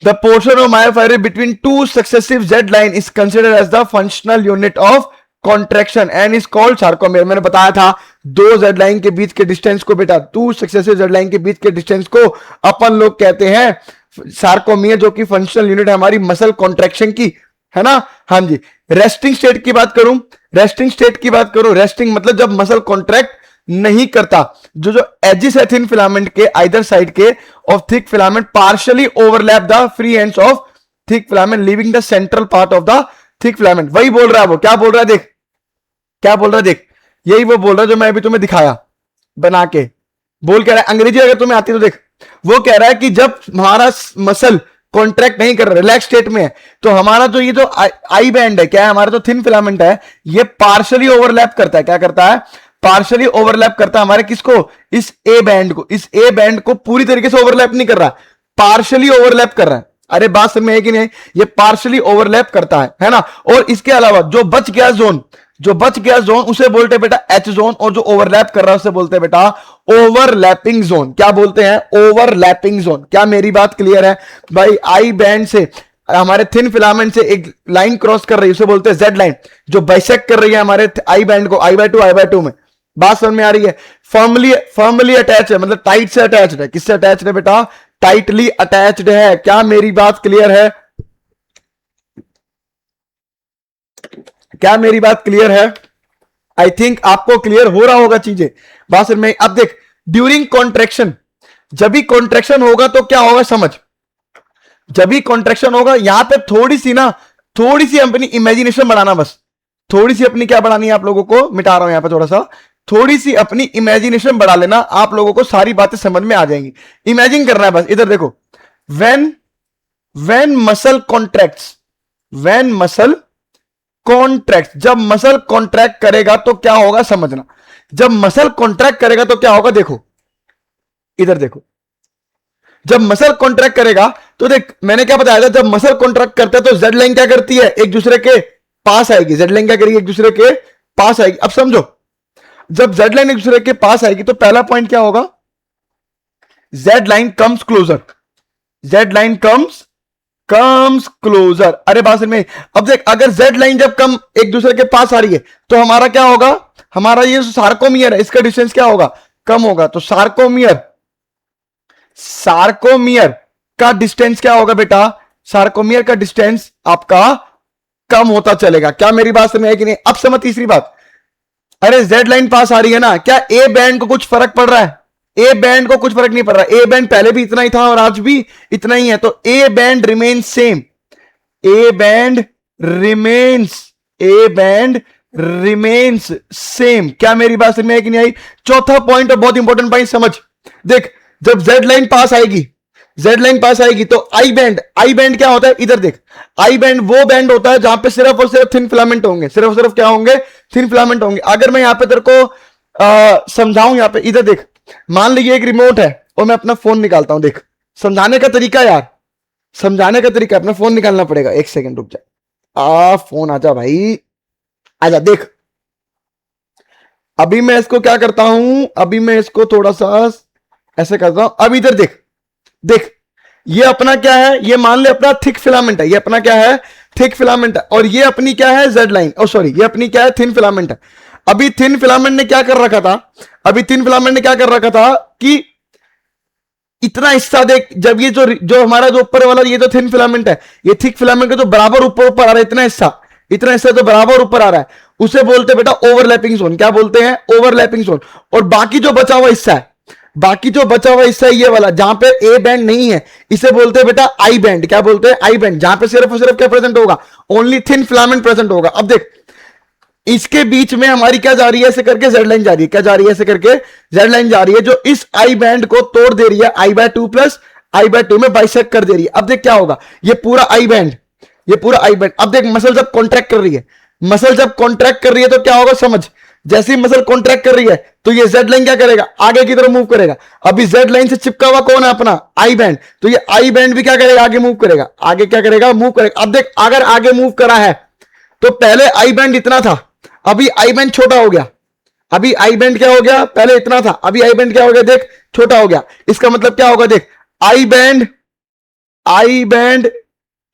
The portion of myofibril between two successive Z line is considered as the functional unit of contraction and is called sarcomere. मैंने बताया था, दो Z line के बीच के distance को बेटा, टू सक्सेसिव जेड लाइन के बीच के डिस्टेंस को अपन लोग कहते हैं सार्कोमियर, जो कि फंक्शनल यूनिट है हमारी मसल कॉन्ट्रैक्शन की, है ना। हाँ जी। रेस्टिंग स्टेट की बात करूं, रेस्टिंग स्टेट की बात करूं, रेस्टिंग मतलब जब मसल कॉन्ट्रैक्ट नहीं करता, जो एजिस है थिन फिलामेंट के आइदर साइड के of thick filament partially overlap the free ends of thick filament leaving the central part of the thick filament. वही बोल रहा है वो, क्या बोल रहा है देख, क्या बोल रहा है देख, यही वो बोल रहा है जो मैं अभी तुम्हें दिखाया बना के। बोल कह रहा है, अंग्रेजी अगर तुम्हें आती तो देख, वो कह रहा है कि जब हमारा मसल कॉन्ट्रैक्ट नहीं कर रहा, रिलैक्स स्टेट में है, तो हमारा जो ये जो आई बैंड है, क्या है, हमारा जो थिन फिलामेंट है, ये पार्शियली ओवरलैप करता है। क्या करता है? पार्शियली ओवरलैप करता है हमारे किसको? इस ए बैंड को। इस ए बैंड को पूरी तरीके से ओवरलैप नहीं कर रहा, पार्शियली ओवरलैप कर रहा है। अरे बात समझ में है कि नहीं? ये पार्शली ओवरलैप करता है ना। और इसके अलावा जो बच गया जोन उसे बोलते हैं बेटा एच जोन, और जो ओवरलैप कर रहा है उसे बोलते हैं बेटा ओवरलैपिंग जोन। क्या बोलते हैं? Overlapping zone. क्या मेरी बात क्लियर है भाई? आई बैंड से हमारे थिन फिलामेंट से एक लाइन क्रॉस कर रही है, उसे बोलते हैं जेड लाइन, जो बाइसेक्ट कर रही है हमारे आई बैंड को I/2 में। बात समझ में आ रही है? फर्मली अटैच है, मतलब टाइट से अटैच्ड है। किससे अटैच्ड है बेटा? टाइटली अटैच्ड है। क्या मेरी बात क्लियर है? क्या मेरी बात क्लियर है? आई थिंक आपको क्लियर हो रहा होगा चीजें। बात समझ में? अब देख, ड्यूरिंग कॉन्ट्रेक्शन, जब भी कॉन्ट्रेक्शन होगा तो क्या होगा समझ। जब भी कॉन्ट्रेक्शन होगा, यहां पे थोड़ी सी अपनी इमेजिनेशन बढ़ाना, बस थोड़ी सी अपनी क्या बढ़ानी है आप लोगों को, मिटा रहा हूं यहां पे थोड़ा सा, थोड़ी सी अपनी इमेजिनेशन बढ़ा लेना, आप लोगों को सारी बातें समझ में आ जाएंगी। इमेजिन करना है बस। इधर देखो, when muscle contracts, when muscle contract, जब मसल कॉन्ट्रैक्ट करेगा तो क्या होगा समझना। जब मसल कॉन्ट्रैक्ट करेगा तो क्या होगा, देखो इधर देखो, जब मसल कॉन्ट्रैक्ट करेगा तो देख, मैंने क्या बताया था, जब मसल कॉन्ट्रैक्ट करता है तो जेड लाइन क्या करती है, एक दूसरे के पास आएगी। जेड लाइन क्या करेगी, एक दूसरे के पास आएगी। अब समझो, जब जेड लाइन एक दूसरे के पास आएगी तो पहला पॉइंट क्या होगा, Z line comes closer, Z line comes closer. अरे बात में, अब देख, अगर जेड लाइन जब कम एक दूसरे के पास आ रही है तो हमारा क्या होगा, हमारा ये सार्कोमियर है, इसका डिस्टेंस क्या होगा, कम होगा। तो सार्कोमियर का डिस्टेंस क्या होगा बेटा, सार्कोमियर का डिस्टेंस आपका कम होता चलेगा। क्या मेरी बात समझ है कि नहीं? अब समझ तीसरी बात। अरे जेड लाइन पास आ रही है ना, क्या ए बैंड को कुछ फर्क पड़ रहा है? ए बैंड को कुछ फर्क नहीं पड़ रहा। ए बैंड पहले भी इतना ही था और आज भी इतना ही है, तो A band remains same, A band remains same. क्या मेरी बात समझ में है कि नहीं आई? चौथा पॉइंट और बहुत इंपॉर्टेंट पॉइंट समझ। देख, जब जेड लाइन पास आएगी तो आई बैंड क्या होता है, इधर देख, आई बैंड वो बैंड होता है जहां पे सिर्फ और सिर्फ थिन फिलामेंट होंगे, सिर्फ और सिर्फ क्या होंगे, थिन फिलामेंट होंगे। अगर मैं यहां पे तेरे को समझाऊं, यहां पे इधर देख, मान लीजिए एक रिमोट है और मैं अपना फोन निकालता हूं, देख समझाने का तरीका यार, समझाने का तरीका, अपना फोन निकालना पड़ेगा। एक सेकंड रुक जा, फोन आजा भाई, आजा। देख, अभी मैं इसको क्या करता हूं, अभी मैं इसको थोड़ा सा ऐसे करता हूं। अब इधर देख, देख ये अपना क्या है, ये मान ले अपना थिक फिलामेंट है, ये अपना क्या है, थिक फिलामेंट है, और ये अपनी क्या है, जेड लाइन, ओ सॉरी, ये अपनी क्या है, थिन फिलामेंट है। अभी थिन फिलामेंट ने क्या कर रखा था, कि इतना हिस्सा देख, जब ये जो हमारा जो ऊपर वाला ये जो थिन फिलामेंट है, ये थिक फिलामेंट का जो बराबर ऊपर आ रहा है, इतना हिस्सा तो बराबर ऊपर आ रहा है, उसे बोलते हैं बेटा ओवरलैपिंग जोन। क्या बोलते हैं, ओवरलैपिंग जोन। और बाकी जो बचा हुआ हिस्सा है, ये वाला जहां पे ए बैंड नहीं है, इसे बोलते हैं बेटा आई बैंड। क्या बोलते हैं, आई बैंड, जहां पे सिर्फ और सिर्फ क्या प्रेजेंट होगा, ओनली थिन फिलामेंट प्रेजेंट होगा। अब देख, इसके बीच में हमारी क्या जा रही है, ऐसे करके जेड लाइन जा रही है। क्या जा रही है, ऐसे करके जेड लाइन जा रही है, जो इस आई बैंड को तोड़ दे रही है, I/2 प्लस I/2 में बाइसेक्ट कर दे रही है। अब देख क्या होगा, ये पूरा आई बैंड, अब देख, मसल जब कॉन्ट्रैक्ट कर रही है, तो क्या होगा समझ। जैसे ही मसल कॉन्ट्रैक्ट कर रही है तो ये जेड लाइन क्या करेगा, आगे की तरफ मूव करेगा। अभी जेड लाइन से चिपका हुआ कौन है, अपना आई बैंड, तो ये आई बैंड भी क्या करेगा, आगे मूव करेगा, मूव करेगा। अब देख, अगर आगे मूव करा है तो पहले आई बैंड इतना था, अभी आई बैंड छोटा हो गया। अभी आई बैंड क्या हो गया, पहले इतना था, अभी आई बैंड क्या हो गया, देख छोटा हो गया। इसका मतलब क्या होगा, देख आई बैंड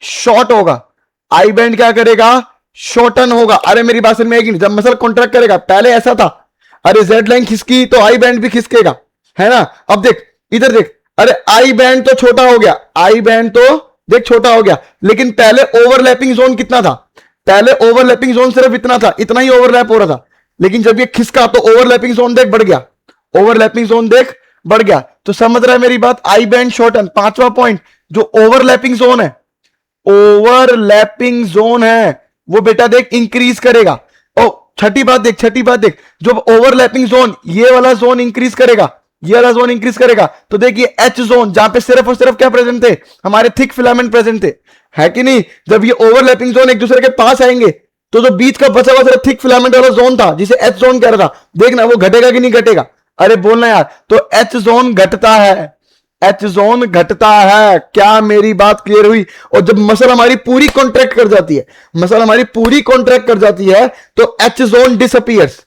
शॉर्ट होगा, आई बैंड क्या करेगा, शॉर्टन होगा। अरे मेरी बात समझ में आएगी नहीं? जब मसल कॉन्ट्रैक्ट करेगा, पहले ऐसा था, अरे जेड लाइन खिसकी तो आई बैंड भी खिसकेगा, है ना। अब देख, इधर देख, अरे आई बैंड तो छोटा हो गया, आई बैंड तो देख छोटा हो गया, लेकिन पहले ओवरलैपिंग जोन कितना था, पहले ओवरलैपिंग जोन सिर्फ इतना था, इतना ही ओवरलैप हो रहा था। लेकिन जब ये खिसका तो ओवरलैपिंग जोन देख बढ़ गया, ओवरलैपिंग जोन देख बढ़ गया। तो समझ रहा है मेरी बात, आई बैंड शॉर्टन। पांचवा पॉइंट, जो ओवरलैपिंग जोन है, वो बेटा देख इंक्रीज करेगा। ओ छठी बात देख, जो ओवरलैपिंग जोन, ये वाला जोन इंक्रीज करेगा, तो देखिए एच जोन, जहां पे सिर्फ और सिर्फ क्या प्रेजेंट थे, हमारे थिक फिलामेंट प्रेजेंट थे, है कि नहीं। जब ये ओवरलैपिंग जोन एक दूसरे के पास आएंगे तो जो बीच का बचा हुआ सिर्फ थिक फिलामेंट वाला जोन था, जिसे एच जोन कह रहा था, देखना वो घटेगा कि नहीं घटेगा, अरे बोलना यार। तो एच जोन घटता है, एच जोन घटता है। क्या मेरी बात क्लियर हुई? और जब मसल हमारी पूरी कॉन्ट्रैक्ट कर जाती है, मसल हमारी पूरी कॉन्ट्रैक्ट कर जाती है तो H zone disappears,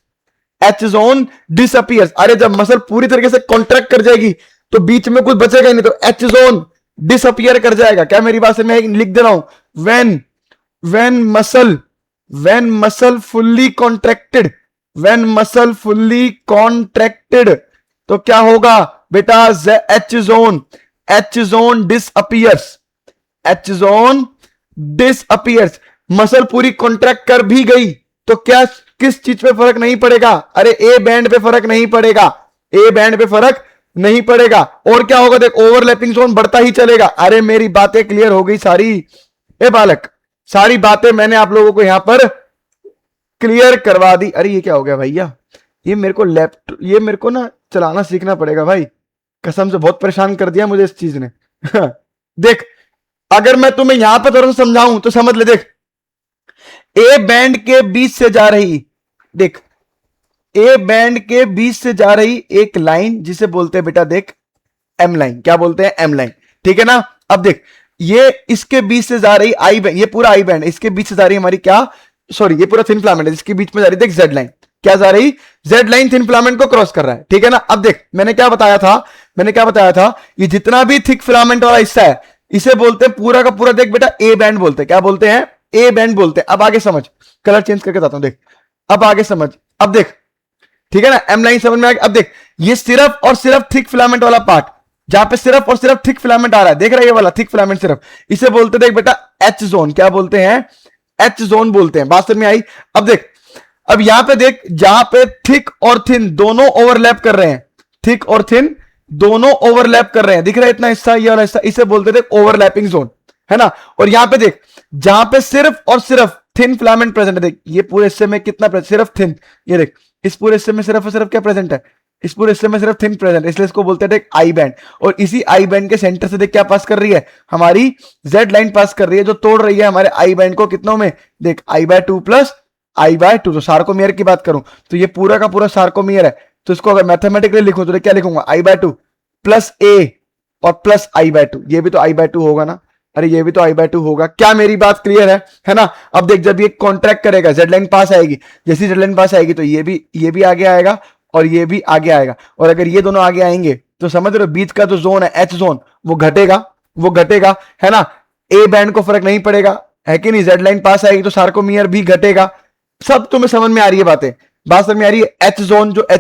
H zone disappears. अरे जब मसल पूरी तरीके से कॉन्ट्रैक्ट कर जाएगी तो बीच में कुछ बचेगा ही नहीं, तो एच जोन डिसअपियर कर जाएगा। क्या मेरी बात से मैं लिख दे रहा हूं, when muscle fully contracted, when muscle fully contracted तो क्या होगा बेटा, H zone disappears, H zone disappears. Muscle पूरी कॉन्ट्रैक्ट कर भी गई तो क्या किस चीज पे फर्क नहीं पड़ेगा? अरे ए बैंड पे फर्क नहीं पड़ेगा, ए बैंड पे फर्क नहीं पड़ेगा। और क्या होगा देख, ओवरलैपिंग जोन बढ़ता ही चलेगा। अरे मेरी बातें क्लियर हो गई सारी? ए बालक, सारी बातें मैंने आप लोगों को यहां पर क्लियर करवा दी। अरे ये क्या हो गया भैया, ये मेरे को ना चलाना सीखना पड़ेगा भाई, कसम से बहुत परेशान कर दिया मुझे इस चीज ने। देख, अगर मैं तुम्हें यहां पर थोड़ा सा समझाऊं तो समझ ले। देख, ए बैंड के बीच से जा रही, देख ए बैंड के बीच से जा रही एक लाइन जिसे बोलते हैं बेटा देख एम लाइन। क्या बोलते हैं? एम लाइन, ठीक है ना। अब देख, ये इसके बीच से जा रही आई बैंड, ये पूरा आई बैंड, इसके बीच से जा रही हमारी क्या, सॉरी ये पूरा थिन फिलामेंट है, इसके बीच में जा रही देख जेड लाइन। क्या जा रही? जेड लाइन थिन फिलामेंट को क्रॉस कर रहा है, ठीक है ना। अब देख, मैंने क्या बताया था, ये जितना भी थिक फिलामेंट वाला हिस्सा है इसे बोलते हैं पूरा का पूरा देख बेटा ए बैंड बोलते हैं। क्या बोलते हैं? ए बैंड बोलते हैं। अब आगे समझ, कलर चेंज करके बताता हूं, देख अब आगे समझ। अब देख, ठीक है ना, एम लाइन समझ में आ गया। अब देख, ये सिर्फ और सिर्फ थिक फिलामेंट वाला पार्ट, जहां पे सिर्फ और सिर्फ थिक फिलामेंट आ रहा है, देख रहा है ये वाला थिक फिलामेंट सिर्फ, इसे बोलते देख बेटा एच जोन। क्या बोलते हैं? एच जोन बोलते हैं। बात समझ में आई? अब देख, अब यहां पे देख, जहां पे थिक और थिन दोनों ओवरलैप कर रहे हैं, थिक और थिन दोनों ओवरलैप कर रहे हैं, दिख रहा है इतना हिस्सा, ये वाला हिस्सा, इसे बोलते देख ओवरलैपिंग जोन, है ना। और यहां पे देख, जहां पे सिर्फ और सिर्फ थिन फिलामेंट प्रेजेंट है, देख ये पूरे हिस्से में कितना प्रेजेंट, सिर्फ थिन, ये देख इस पूरे हिस्से में सिर्फ और सिर्फ क्या प्रेजेंट है, इस पूरे हिस्से में सिर्फ थिन प्रेजेंट है, इसलिए इसको बोलते हैं देख आई बैंड। और इसी आई बैंड के सेंटर से देख क्या पास कर रही है, हमारी जेड लाइन पास कर रही है, जो तोड़ रही है हमारे आई बैंड को कितनों में, देख I/2 प्लस I/2। तो सार्कोमियर की बात करूं तो ये पूरा का पूरा सार्कोमियर है, तो इसको अगर मैथमेटिकली लिखूं तो क्या लिखूंगा, I/2 प्लस ए और प्लस I/2। ये भी तो I/2 होगा ना, अरे ये भी तो I/2 होगा। क्या मेरी बात क्लियर है ना। अब देख, जब ये कॉन्ट्रैक्ट करेगा, जेड लाइन पास आएगी, जैसी जेड लाइन पास आएगी तो ये भी आगे आएगा और ये भी आगे आएगा। और अगर ये दोनों आगे आएंगे तो समझ रहे हो, बीच का जो जोन है एच जोन वो घटेगा, है ना। ए बैंड को फर्क नहीं पड़ेगा, है कि नहीं। जेड लाइन पास आएगी तो सार्कोमियर भी घटेगा। सब तुम्हें समझ में आ रही है बातें? बात समझ में आ रही है? एच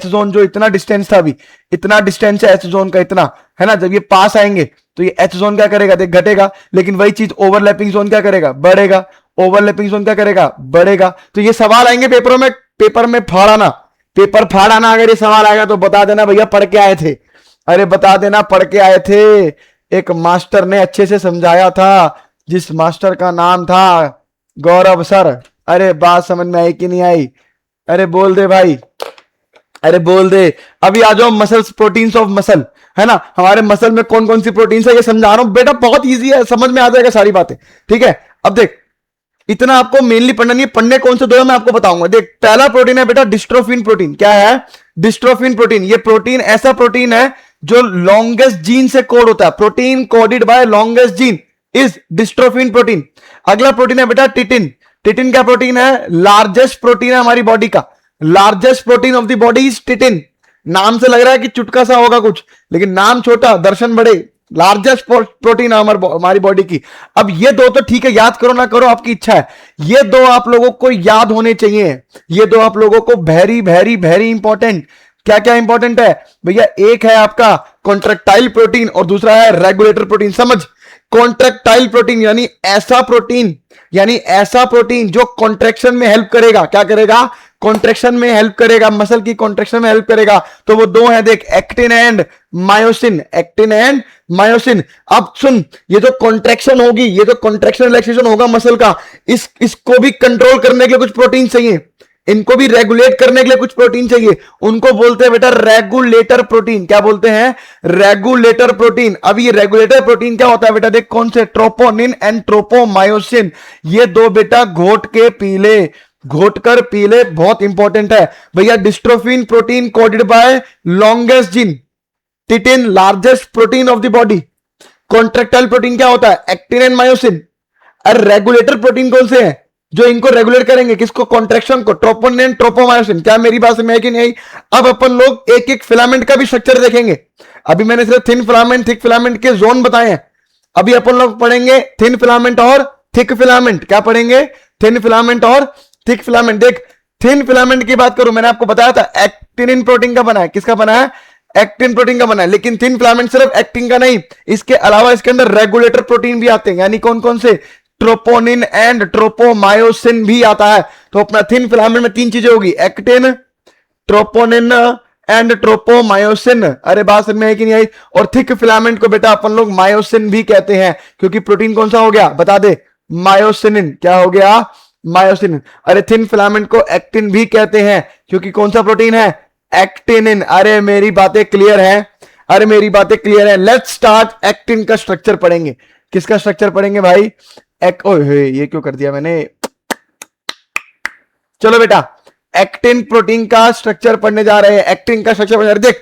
जोन जो इतना डिस्टेंस था, अभी इतना डिस्टेंस है एच जोन का, इतना, है ना। जब ये पास आएंगे तो ये एच जोन क्या करेगा, देख घटेगा। लेकिन वही चीज ओवरलैपिंग जोन क्या करेगा, बढ़ेगा। ओवरलैपिंग जोन क्या करेगा, बढ़ेगा। तो ये सवाल आएंगे पेपर में फाड़ाना। अगर ये सवाल आएगा तो बता देना भैया पढ़ के आए थे, अरे बता देना पढ़ के आए थे। एक मास्टर ने अच्छे से समझाया था, जिस मास्टर का नाम था गौरव सर। अरे बात समझ में आई कि नहीं आई? अरे बोल दे भाई, अरे बोल दे। अभी आ जाओ मसल्स, प्रोटीन्स ऑफ मसल, है ना। हमारे मसल में कौन कौन सी प्रोटीन्स है ये समझा रहा हूं बेटा, बहुत इजी है, समझ में आ जाएगा सारी बातें, ठीक है। अब देख, इतना आपको मेनली पढ़ना नहीं है, पढ़ने कौन से दो है मैं आपको बताऊंगा। देख, पहला प्रोटीन है बेटा डिस्ट्रोफिन प्रोटीन। क्या है? Dystrophin protein. ये प्रोटीन ऐसा प्रोटीन है जो लॉन्गेस्ट जीन से कोड होता है। Protein coded by longest gene is dystrophin protein. अगला प्रोटीन है बेटा टिटिन। टिटिन क्या प्रोटीन है? लार्जेस्ट प्रोटीन है हमारी बॉडी का, largest protein of the body is titin. नाम से लग रहा है कि चुटका सा होगा कुछ, लेकिन नाम छोटा दर्शन बड़े। लार्जेस्ट प्रोटीन है हमारी बॉडी की। अब ये दो तो ठीक है, याद करो ना करो आपकी इच्छा है, ये दो आप लोगों को याद होने चाहिए। ये दो आप लोगों को वेरी वेरी वेरी इंपॉर्टेंट। क्या क्या इंपॉर्टेंट है भैया? एक है आपका कॉन्ट्रैक्टाइल प्रोटीन और दूसरा है रेगुलेटर प्रोटीन। समझ, कॉन्ट्रैक्टाइल प्रोटीन यानी ऐसा प्रोटीन जो कॉन्ट्रैक्शन में हेल्प करेगा। क्या करेगा? कॉन्ट्रैक्शन में हेल्प करेगा, मसल की कॉन्ट्रैक्शन में हेल्प करेगा। तो वो दो है देख, actin and myosin. Actin and myosin. अब सुन, ये जो कॉन्ट्रैक्शन होगी, ये जो कॉन्ट्रैक्शन रिलैक्सेशन होगा मसल का, इसको भी कंट्रोल करने के लिए कुछ प्रोटीन चाहिए, इनको भी रेगुलेट करने के लिए कुछ प्रोटीन चाहिए। उनको बोलते हैं बेटा रेगुलेटर प्रोटीन। क्या बोलते हैं? Regulator protein. अब ये रेगुलेटर प्रोटीन क्या होता है बेटा? देख कौन से, ट्रोपोनिन एंड ट्रोपोमायोसिन। ये दो बेटा घोट कर पीले, बहुत इंपॉर्टेंट है भैया। Dystrophin protein coded by longest gene, titin largest protein of the body. Contractile protein क्या होता है? Actin and myosin. और रेगुलेटर प्रोटीन कौन से हैं जो इनको रेगुलेट करेंगे? किसको? कॉन्ट्रैक्शन को। Troponin and tropomyosin. क्या मेरी बात समझ में आई कि नहीं आई? अब अपन लोग एक एक फिलामेंट का भी स्ट्रक्चर देखेंगे। अभी मैंने सिर्फ थिन फिलामेंट थिक फिलामेंट के जोन बताए हैं। अभी अपन लोग पढ़ेंगे थिन फिलामेंट और थिक फिलामेंट। क्या पढ़ेंगे? थिन फिलामेंट और थिक फिलामेंट। देख, थिन फिलामेंट की बात करूं, मैंने आपको बताया था एक्टिन प्रोटीन का बना है। किसका बना है? एक्टिन प्रोटीन का बना है। लेकिन थिन फिलामेंट सिर्फ एक्टिन का नहीं, इसके अलावा इसके अंदर रेगुलेटर प्रोटीन भी आते हैं। यानी कौन कौन से? ट्रोपोनिन एंड ट्रोपोमायोसिन भी आता है। तो अपना थिन फिलामेंट में तीन चीजें होगी, एक्टिन, ट्रोपोनिन एंड ट्रोपोमायोसिन। अरे बात समझ में आई कि नहीं आई? और थिक फिलामेंट को बेटा अपन लोग मायोसिन भी कहते हैं, क्योंकि प्रोटीन कौन सा हो गया? बता दे। मायोसिन। क्या हो गया? मायोसिन। अरे थिन फिलामेंट को एक्टिन भी कहते हैं, क्योंकि कौन सा प्रोटीन है? एक्टिनिन। अरे मेरी बातें क्लियर है? अरे मेरी बातें क्लियर है? Let's start. एक्टिन का स्ट्रक्चर पढ़ेंगे। किसका स्ट्रक्चर पढ़ेंगे भाई? ये क्यों कर दिया मैंने? चलो बेटा, एक्टिन प्रोटीन का स्ट्रक्चर पढ़ने जा रहे हैं। एक्टिन का स्ट्रक्चर पढ़ने जा रहे हैं। देख,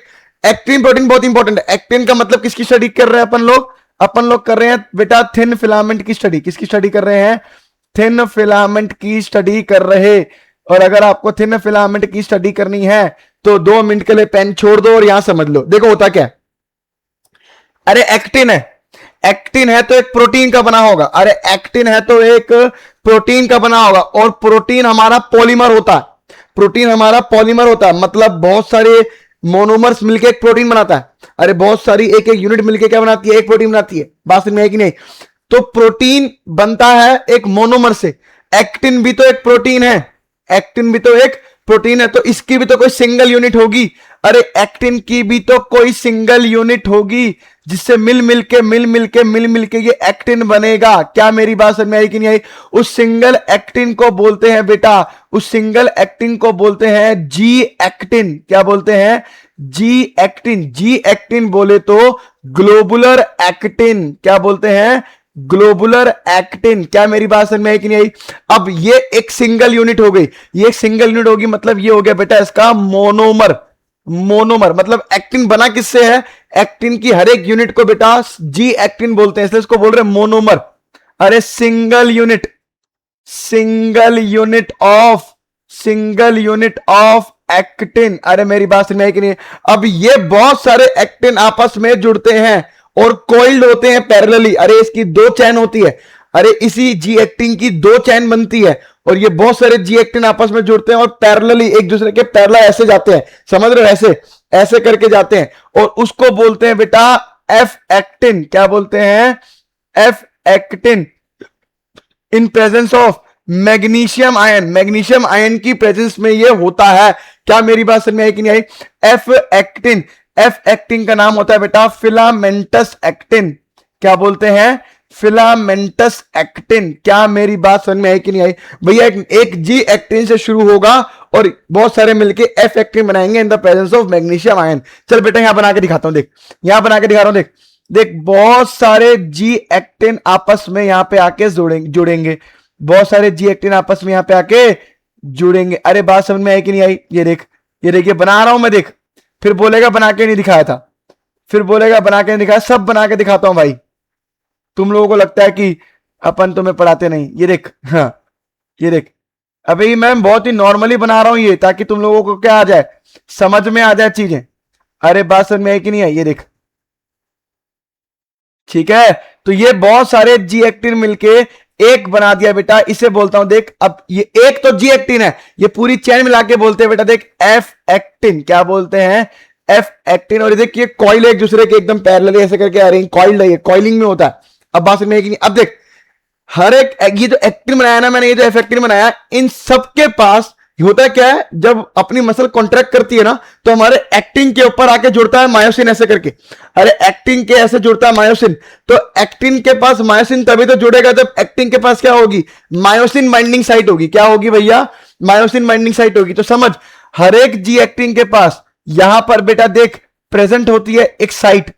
एक्टिन प्रोटीन बहुत इंपॉर्टेंट है। एक्टिन का मतलब किसकी स्टडी कर रहे हैं अपन लोग? अपन लोग कर रहे हैं बेटा थिन फिलामेंट की स्टडी। किसकी स्टडी कर रहे हैं? थिन फिलामेंट की स्टडी कर रहे। और अगर आपको थिन फिलामेंट की स्टडी करनी है तो 2 मिनट के लिए पेन छोड़ दो और यहां समझ लो। देखो होता क्या है। अरे एक्टिन है, एक्टिन है तो एक प्रोटीन का बना होगा। अरे एक्टिन है तो एक प्रोटीन का बना होगा। और प्रोटीन हमारा पॉलीमर होता है। प्रोटीन हमारा पॉलीमर होता है, मतलब बहुत सारे मोनोमर्स मिलके एक प्रोटीन बनाता है। अरे बहुत सारी एक एक यूनिट मिलके क्या बनाती है? एक प्रोटीन बनाती है। बात समझ में है कि नहीं? तो प्रोटीन बनता है एक मोनोमर से। एक्टिन भी तो एक प्रोटीन है। एक्टिन भी तो एक प्रोटीन है, तो इसकी भी तो कोई सिंगल यूनिट होगी। अरे एक्टिन की भी तो कोई सिंगल यूनिट होगी, जिससे मिल मिलके ये एक्टिन बनेगा। क्या मेरी बात समझ में आई कि नहीं आई? उस सिंगल एक्टिन को बोलते हैं बेटा, उस सिंगल एक्टिन को बोलते हैं जी एक्टिन। क्या बोलते हैं? G actin. जी एक्टिन बोले तो ग्लोबुलर एक्टिन। क्या बोलते हैं? Globular actin. क्या मेरी बात समझ में आई कि नहीं आई? अब ये एक सिंगल यूनिट हो गई। ये एक सिंगल यूनिट होगी, मतलब ये हो गया बेटा इसका मोनोमर। मोनोमर मतलब एक्टिन बना किससे है? एक्टिन की हर एक यूनिट को बेटा जी एक्टिन बोलते हैं, इसलिए इसको बोल रहे हैं मोनोमर। अरे single unit, single unit of actin. अरे मेरी बात समझ में आई कि नहीं? अब ये बहुत सारे एक्टिन आपस में जुड़ते हैं और कॉइल्ड होते हैं पैरेलली। अरे इसकी 2 चैन होती है। अरे इसी जी एक्टिन की 2 चैन बनती है और ये बहुत सारे जी एक्टिन आपस में जुड़ते हैं और पैरेलली एक दूसरे के पैरेलल ऐसे जाते हैं। समझ रहे हो? ऐसे ऐसे करके जाते हैं और उसको बोलते हैं बेटा एफ एक्टिन। क्या बोलते हैं? F actin. In presence of magnesium ion. Magnesium ion की प्रेजेंस में ये होता है। क्या मेरी बात समझ में आई कि नहीं आई? F actin. एफ एक्टिन का नाम होता है बेटा फिलामेंटस एक्टिन। क्या बोलते हैं? Filamentous actin. क्या मेरी बात समझ में आई कि नहीं आई? भैया एक जी एक्टिन से शुरू होगा और बहुत सारे मिलके एफ एक्टिन बनाएंगे in the presence of magnesium ion. चल बेटा यहां बना के दिखाता हूं। देख, यहां बना के दिखा रहा हूं। देख देख, बहुत सारे जी एक्टिन आपस में यहां पे आके जुड़ेंगे। बहुत सारे जी एक्टिन आपस में यहां पे आके जुड़ेंगे। अरे बात समझ में आई कि नहीं आई? ये देख, ये देखिए बना रहा हूं मैं। देख, फिर बोलेगा बना के नहीं दिखाया था, फिर बोलेगा बना के नहीं दिखाया। सब बना के दिखाता हूं भाई। तुम लोगों को लगता है कि अपन तुम्हें पढ़ाते नहीं। ये देख, हाँ ये देख। अभी मैं बहुत ही नॉर्मली बना रहा हूं ये, ताकि तुम लोगों को क्या आ जाए, समझ में आ जाए चीजें। अरे बात समझ में आई कि नहीं आई? ये देख, ठीक है। तो ये बहुत सारे जी एक्टिन मिलके एक बना दिया बेटा, इसे बोलता हूं। देख, अब ये एक तो जी एक्टिन है, ये पूरी चैन मिला के बोलते हैं बेटा देख एफ एक्टिन। क्या बोलते हैं? F actin. और ये देख, ये कॉइल एक दूसरे के एकदम पैरेलल ऐसे करके आ रही है। कॉइल है, ये कॉइलिंग में होता है। अब बात समझ में आएगी नहीं? अब देख, हर एक ये जो एक्टिन बनाया ना मैंने, ये जो एफ एक्टिन बनाया, इन सबके पास होता क्या है, जब अपनी मसल कॉन्ट्रैक्ट करती है ना, तो हमारे एक्टिन के ऊपर आके जुड़ता है मायोसिन ऐसे करके। अरे एक्टिन के ऐसे जुड़ता है मायोसिन। तो एक्टिन के पास मायोसिन तभी तो जुड़ेगा जब एक्टिन के पास क्या होगी? मायोसिन बाइंडिंग साइट होगी। क्या होगी भैया? मायोसिन बाइंडिंग साइट होगी। तो समझ, हर एक जी एक्टिन के पास यहां पर बेटा देख प्रेजेंट होती है एक साइट,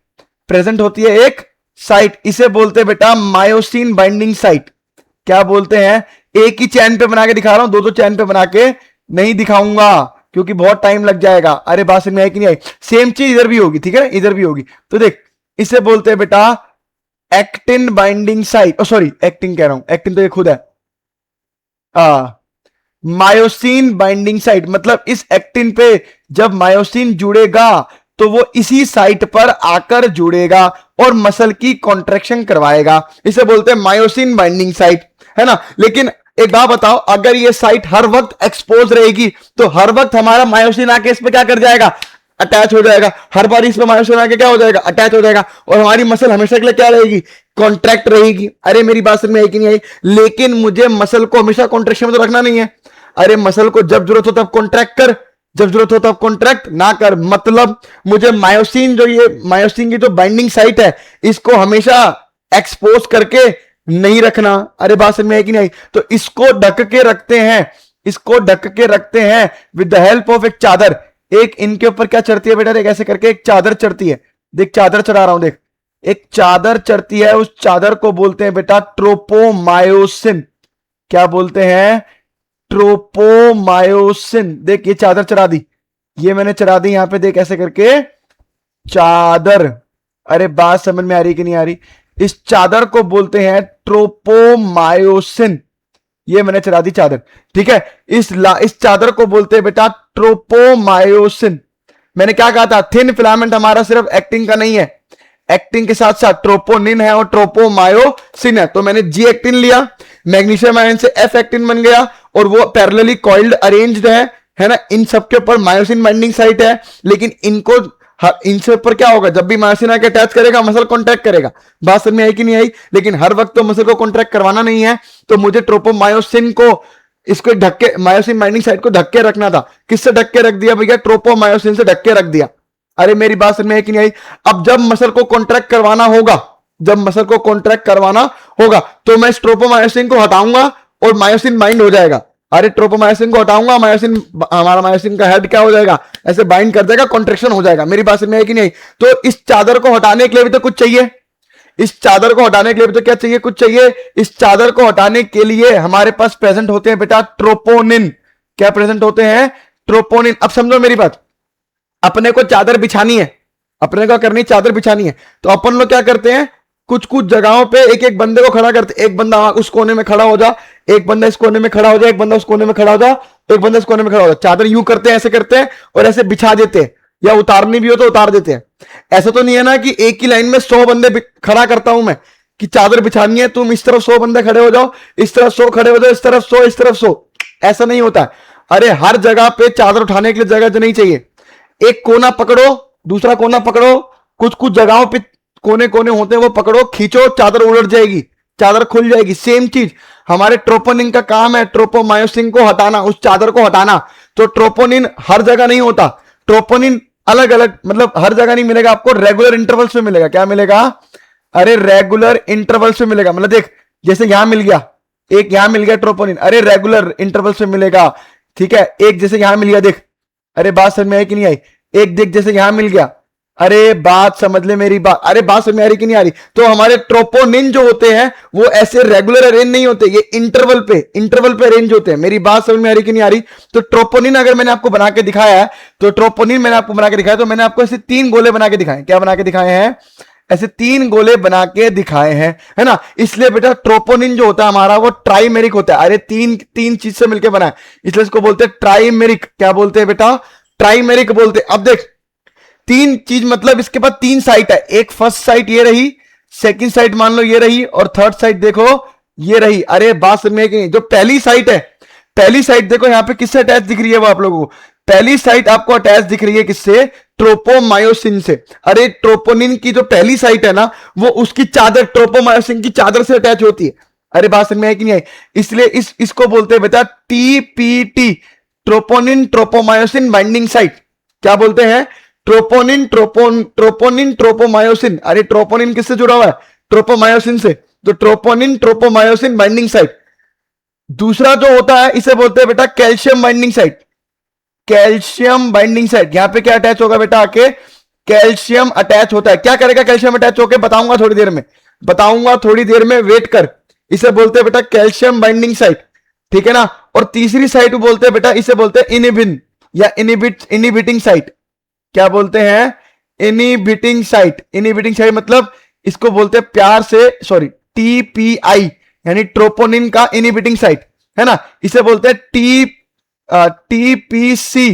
प्रेजेंट होती है एक साइट। इसे बोलते हैं बेटा मायोसिन बाइंडिंग साइट। क्या बोलते हैं? एक ही चैन पे बना के दिखा रहा हूं, दो चैन पे बना के नहीं दिखाऊंगा, क्योंकि बहुत टाइम लग जाएगा। अरे बात समझ में आई कि नहीं आई? सेम चीज इधर भी होगी, ठीक है ना, इधर भी होगी। तो देख इसे बोलते हैं बेटा actin binding site, sorry actin कह रहा हूं, एक्टिन तो ये खुद है, मायोसिन बाइंडिंग साइट। मतलब इस एक्टिन पे जब मायोसिन जुड़ेगा तो वो इसी साइट पर आकर जुड़ेगा और मसल की कॉन्ट्रैक्शन करवाएगा, इसे बोलते हैं मायोसिन बाइंडिंग साइट, है ना। लेकिन एक बात बताओ, अगर ये साइट हर वक्त एक्सपोज रहेगी तो हर वक्त हमारा मायोसिन आके इस पे क्या कर जाएगा, अटैच हो जाएगा। हर बार इस पे मायोसिन आके क्या हो जाएगा, अटैच हो जाएगा, और हमारी मसल हमेशा के लिए क्या रहेगी, कॉन्ट्रैक्ट रहेगी। अरे मेरी बात समझ में आई कि नहीं आई? लेकिन मुझे मसल को हमेशा कॉन्ट्रैक्शन में तो रखना नहीं है। अरे मसल को जब जरूरत हो तब कॉन्ट्रैक्ट कर, जब जरूरत हो तब कॉन्ट्रैक्ट ना कर। मतलब मुझे मायोसिन, जो ये मायोसिन की जो बाइंडिंग साइट है, इसको हमेशा एक्सपोज करके नहीं रखना। अरे बात समझ में आई कि नहीं आई? तो इसको ढक के रखते हैं, इसको ढक के रखते हैं विद द हेल्प ऑफ एक चादर। एक इनके ऊपर क्या चढ़ती है बेटा, देख ऐसे करके एक चादर चढ़ती है, देख चादर चढ़ा रहा हूं, देख एक चादर चढ़ती है, उस चादर को बोलते हैं बेटा ट्रोपोमायोसिन। क्या बोलते हैं, ट्रोपोमायोसिन। देख ये चादर चढ़ा दी, ये मैंने चढ़ा दी यहां पे, देख ऐसे करके चादर। अरे बात समझ में आ रही कि नहीं आ रही? इस चादर को बोलते हैं ट्रोपोमायोसिन, ये मैंने चढ़ा दी चादर, ठीक है। इस चादर को बोलते हैं बेटा ट्रोपोमायोसिन। मैंने क्या कहा था, थिन फिलामेंट हमारा सिर्फ एक्टिन का नहीं है, एक्टिन के साथ साथ ट्रोपोनिन है और ट्रोपोमायोसिन है। तो मैंने जी एक्टिन लिया, मैग्नीशियम आयन से एफ एक्टिन बन गया, और वो पैरेलली कॉइल्ड अरेंज्ड है ना। इन सबके ऊपर मायोसिन बाइंडिंग साइट है, लेकिन इनको इनसे ऊपर क्या होगा, जब भी मायोसिन आके अटैच करेगा मसल कॉन्ट्रैक्ट करेगा। बात समझ में आई कि नहीं आई? लेकिन हर वक्त तो मसल को कॉन्ट्रैक्ट करवाना नहीं है, तो मुझे ट्रोपोमायोसिन को, इसको ढक के, मायोसिन बाइंडिंग साइट को ढक के रखना था। किससे ढक के रख दिया भैया, ट्रोपोमायोसिन से ढक के रख दिया। अरे मेरी बात समझ में आई कि नहीं आई? अब जब मसल को कॉन्ट्रैक्ट करवाना होगा, जब मसल को कॉन्ट्रैक्ट करवाना होगा, तो मैं ट्रोपोमायोसिन को हटाऊंगा और मायोसिन बाइंड हो जाएगा। अरे ट्रोपोमायोसिन को हटाऊंगा, मायोसिन, हमारा मायोसिन का हेड क्या हो जाएगा, ऐसे बाइंड कर देगा, कॉन्ट्रैक्शन हो जाएगा। मेरी बात समझ में आई कि नहीं? तो इस चादर को हटाने के लिए भी तो कुछ चाहिए, इस चादर को हटाने के लिए भी तो क्या चाहिए, कुछ चाहिए। इस चादर को हटाने के लिए हमारे पास प्रेजेंट होते हैं बेटा ट्रोपोनिन। क्या प्रेजेंट होते हैं, ट्रोपोनिन। अब समझो मेरी बात, अपने को चादर बिछानी है, अपने को करनी चादर बिछानी है, तो अपन लोग क्या करते हैं, कुछ कुछ जगहों पे एक एक बंदे को खड़ा करते, एक बंदा उस कोने में खड़ा हो जा, एक बंदा इस कोने में खड़ा हो जा, एक बंदा उस कोने में खड़ा हो जा, एक बंदा इस कोने में खड़ा हो जा। चादर यूं करते हैं, ऐसे करते हैं और ऐसे बिछा देते हैं, या उतारनी भी हो तो उतार देते हैं। ऐसा तो नहीं है ना कि एक ही लाइन में 100 बंदे खड़ा करता हूं मैं, कि चादर बिछानी है, तुम इस तरफ 100 बंदे खड़े हो जाओ, इस तरफ 100 खड़े हो जाओ, इस तरफ 100, इस तरफ 100। ऐसा नहीं होता है। अरे हर जगह पे चादर उठाने के लिए जगह तो नहीं चाहिए, एक कोना पकड़ो, दूसरा कोना पकड़ो, कुछ कुछ जगहों पे कोने कोने होते हैं, वो पकड़ो, खींचो, चादर उलट जाएगी, चादर खुल जाएगी। सेम चीज हमारे ट्रोपोनिन का काम है, ट्रोपोमायोसिन को हटाना, उस चादर को हटाना। तो ट्रोपोनिन हर जगह नहीं होता, ट्रोपोनिन अलग अलग, मतलब हर जगह नहीं मिलेगा आपको, रेगुलर इंटरवल्स में मिलेगा। क्या मिलेगा, अरे रेगुलर इंटरवल्स में मिलेगा। मतलब देख जैसे यहां मिल गया, एक यहां मिल गया ट्रोपोनिन, अरे रेगुलर इंटरवल्स में मिलेगा, ठीक है। एक जैसे यहां मिल गया, देख, अरे बात समझ में आई कि नहीं आई? एक देख जैसे यहां मिल गया, अरे बात समझ ले मेरी बात, अरे बात समझ में आ रही कि नहीं आ रही? तो हमारे ट्रोपोनिन जो होते हैं वो ऐसे रेगुलर अरेंज नहीं होते, ये इंटरवल पे अरेंज होते हैं। मेरी बात समझ में आ रही कि नहीं आ रही? तो ट्रोपोनिन अगर मैंने आपको बना के दिखाया है, तो ट्रोपोनिन मैंने आपको बना के दिखाया, तो मैंने आपको ऐसे 3 गोले बना के दिखाए। क्या बना के दिखाए हैं? ऐसे 3 गोले बना के दिखाए हैं, है ना। इसलिए बेटा ट्रोपोनिन जो होता है हमारा, वो ट्राइमेरिक होता है। अरे तीन चीज से मिलकर बना है, इसलिए इसको बोलते हैं ट्राइमेरिक। क्या बोलते हैं बेटा? ट्राइमेरिक बोलते हैं। अब देख 3 चीज, मतलब इसके पास 3 साइट है, एक फर्स्ट साइट ये रही, सेकंड साइट मान लो ये रही, और थर्ड साइट देखो ये रही। अरे बात समझ में, जो पहली साइट है, पहली साइट देखो यहाँ पे किससे अटैच दिख रही है वो आप लोगों को, पहली साइट आपको अटैच दिख रही है किससे? ट्रोपोमायोसिन से। अरे ट्रोपोनिन की जो पहली साइट है ना, वो उसकी चादर, ट्रोपोमायोसिन की चादर से अटैच होती है। अरे बात समझ में आई कि नहीं आई? इसलिए इसको बोलते हैं बेटा TPT, troponin tropomyosin binding site. क्या बोलते हैं? Troponin tropomyosin. अरे ट्रोपोनिन किससे जुड़ा हुआ है? ट्रोपोमायोसिन से, तो ट्रोपोनिन ट्रोपोमायोसिन बाइंडिंग साइट। दूसरा जो होता है इसे बोलते हैं बेटा calcium binding site, calcium binding site. यहां पे क्या अटैच होगा बेटा आके? कैल्शियम अटैच होता है। क्या करेगा कैल्शियम अटैच होकर? बताऊंगा थोड़ी देर में, बताऊंगा थोड़ी देर में, वेट कर। इसे बोलते हैं बेटा कैल्शियम बाइंडिंग साइट, ठीक है ना। और तीसरी साइट बोलते हैं बेटा, इसे बोलते हैं इनिबिन। या इनिबिटिंग साइट, क्या बोलते हैं, इनिबिटिंग साइट। इनिबिटिंग साइट मतलब इसको बोलते हैं प्यार से, सॉरी, टीपीआई यानी ट्रोपोनिन का इनिबिटिंग साइट है ना, इसे बोलते हैं टीपीसी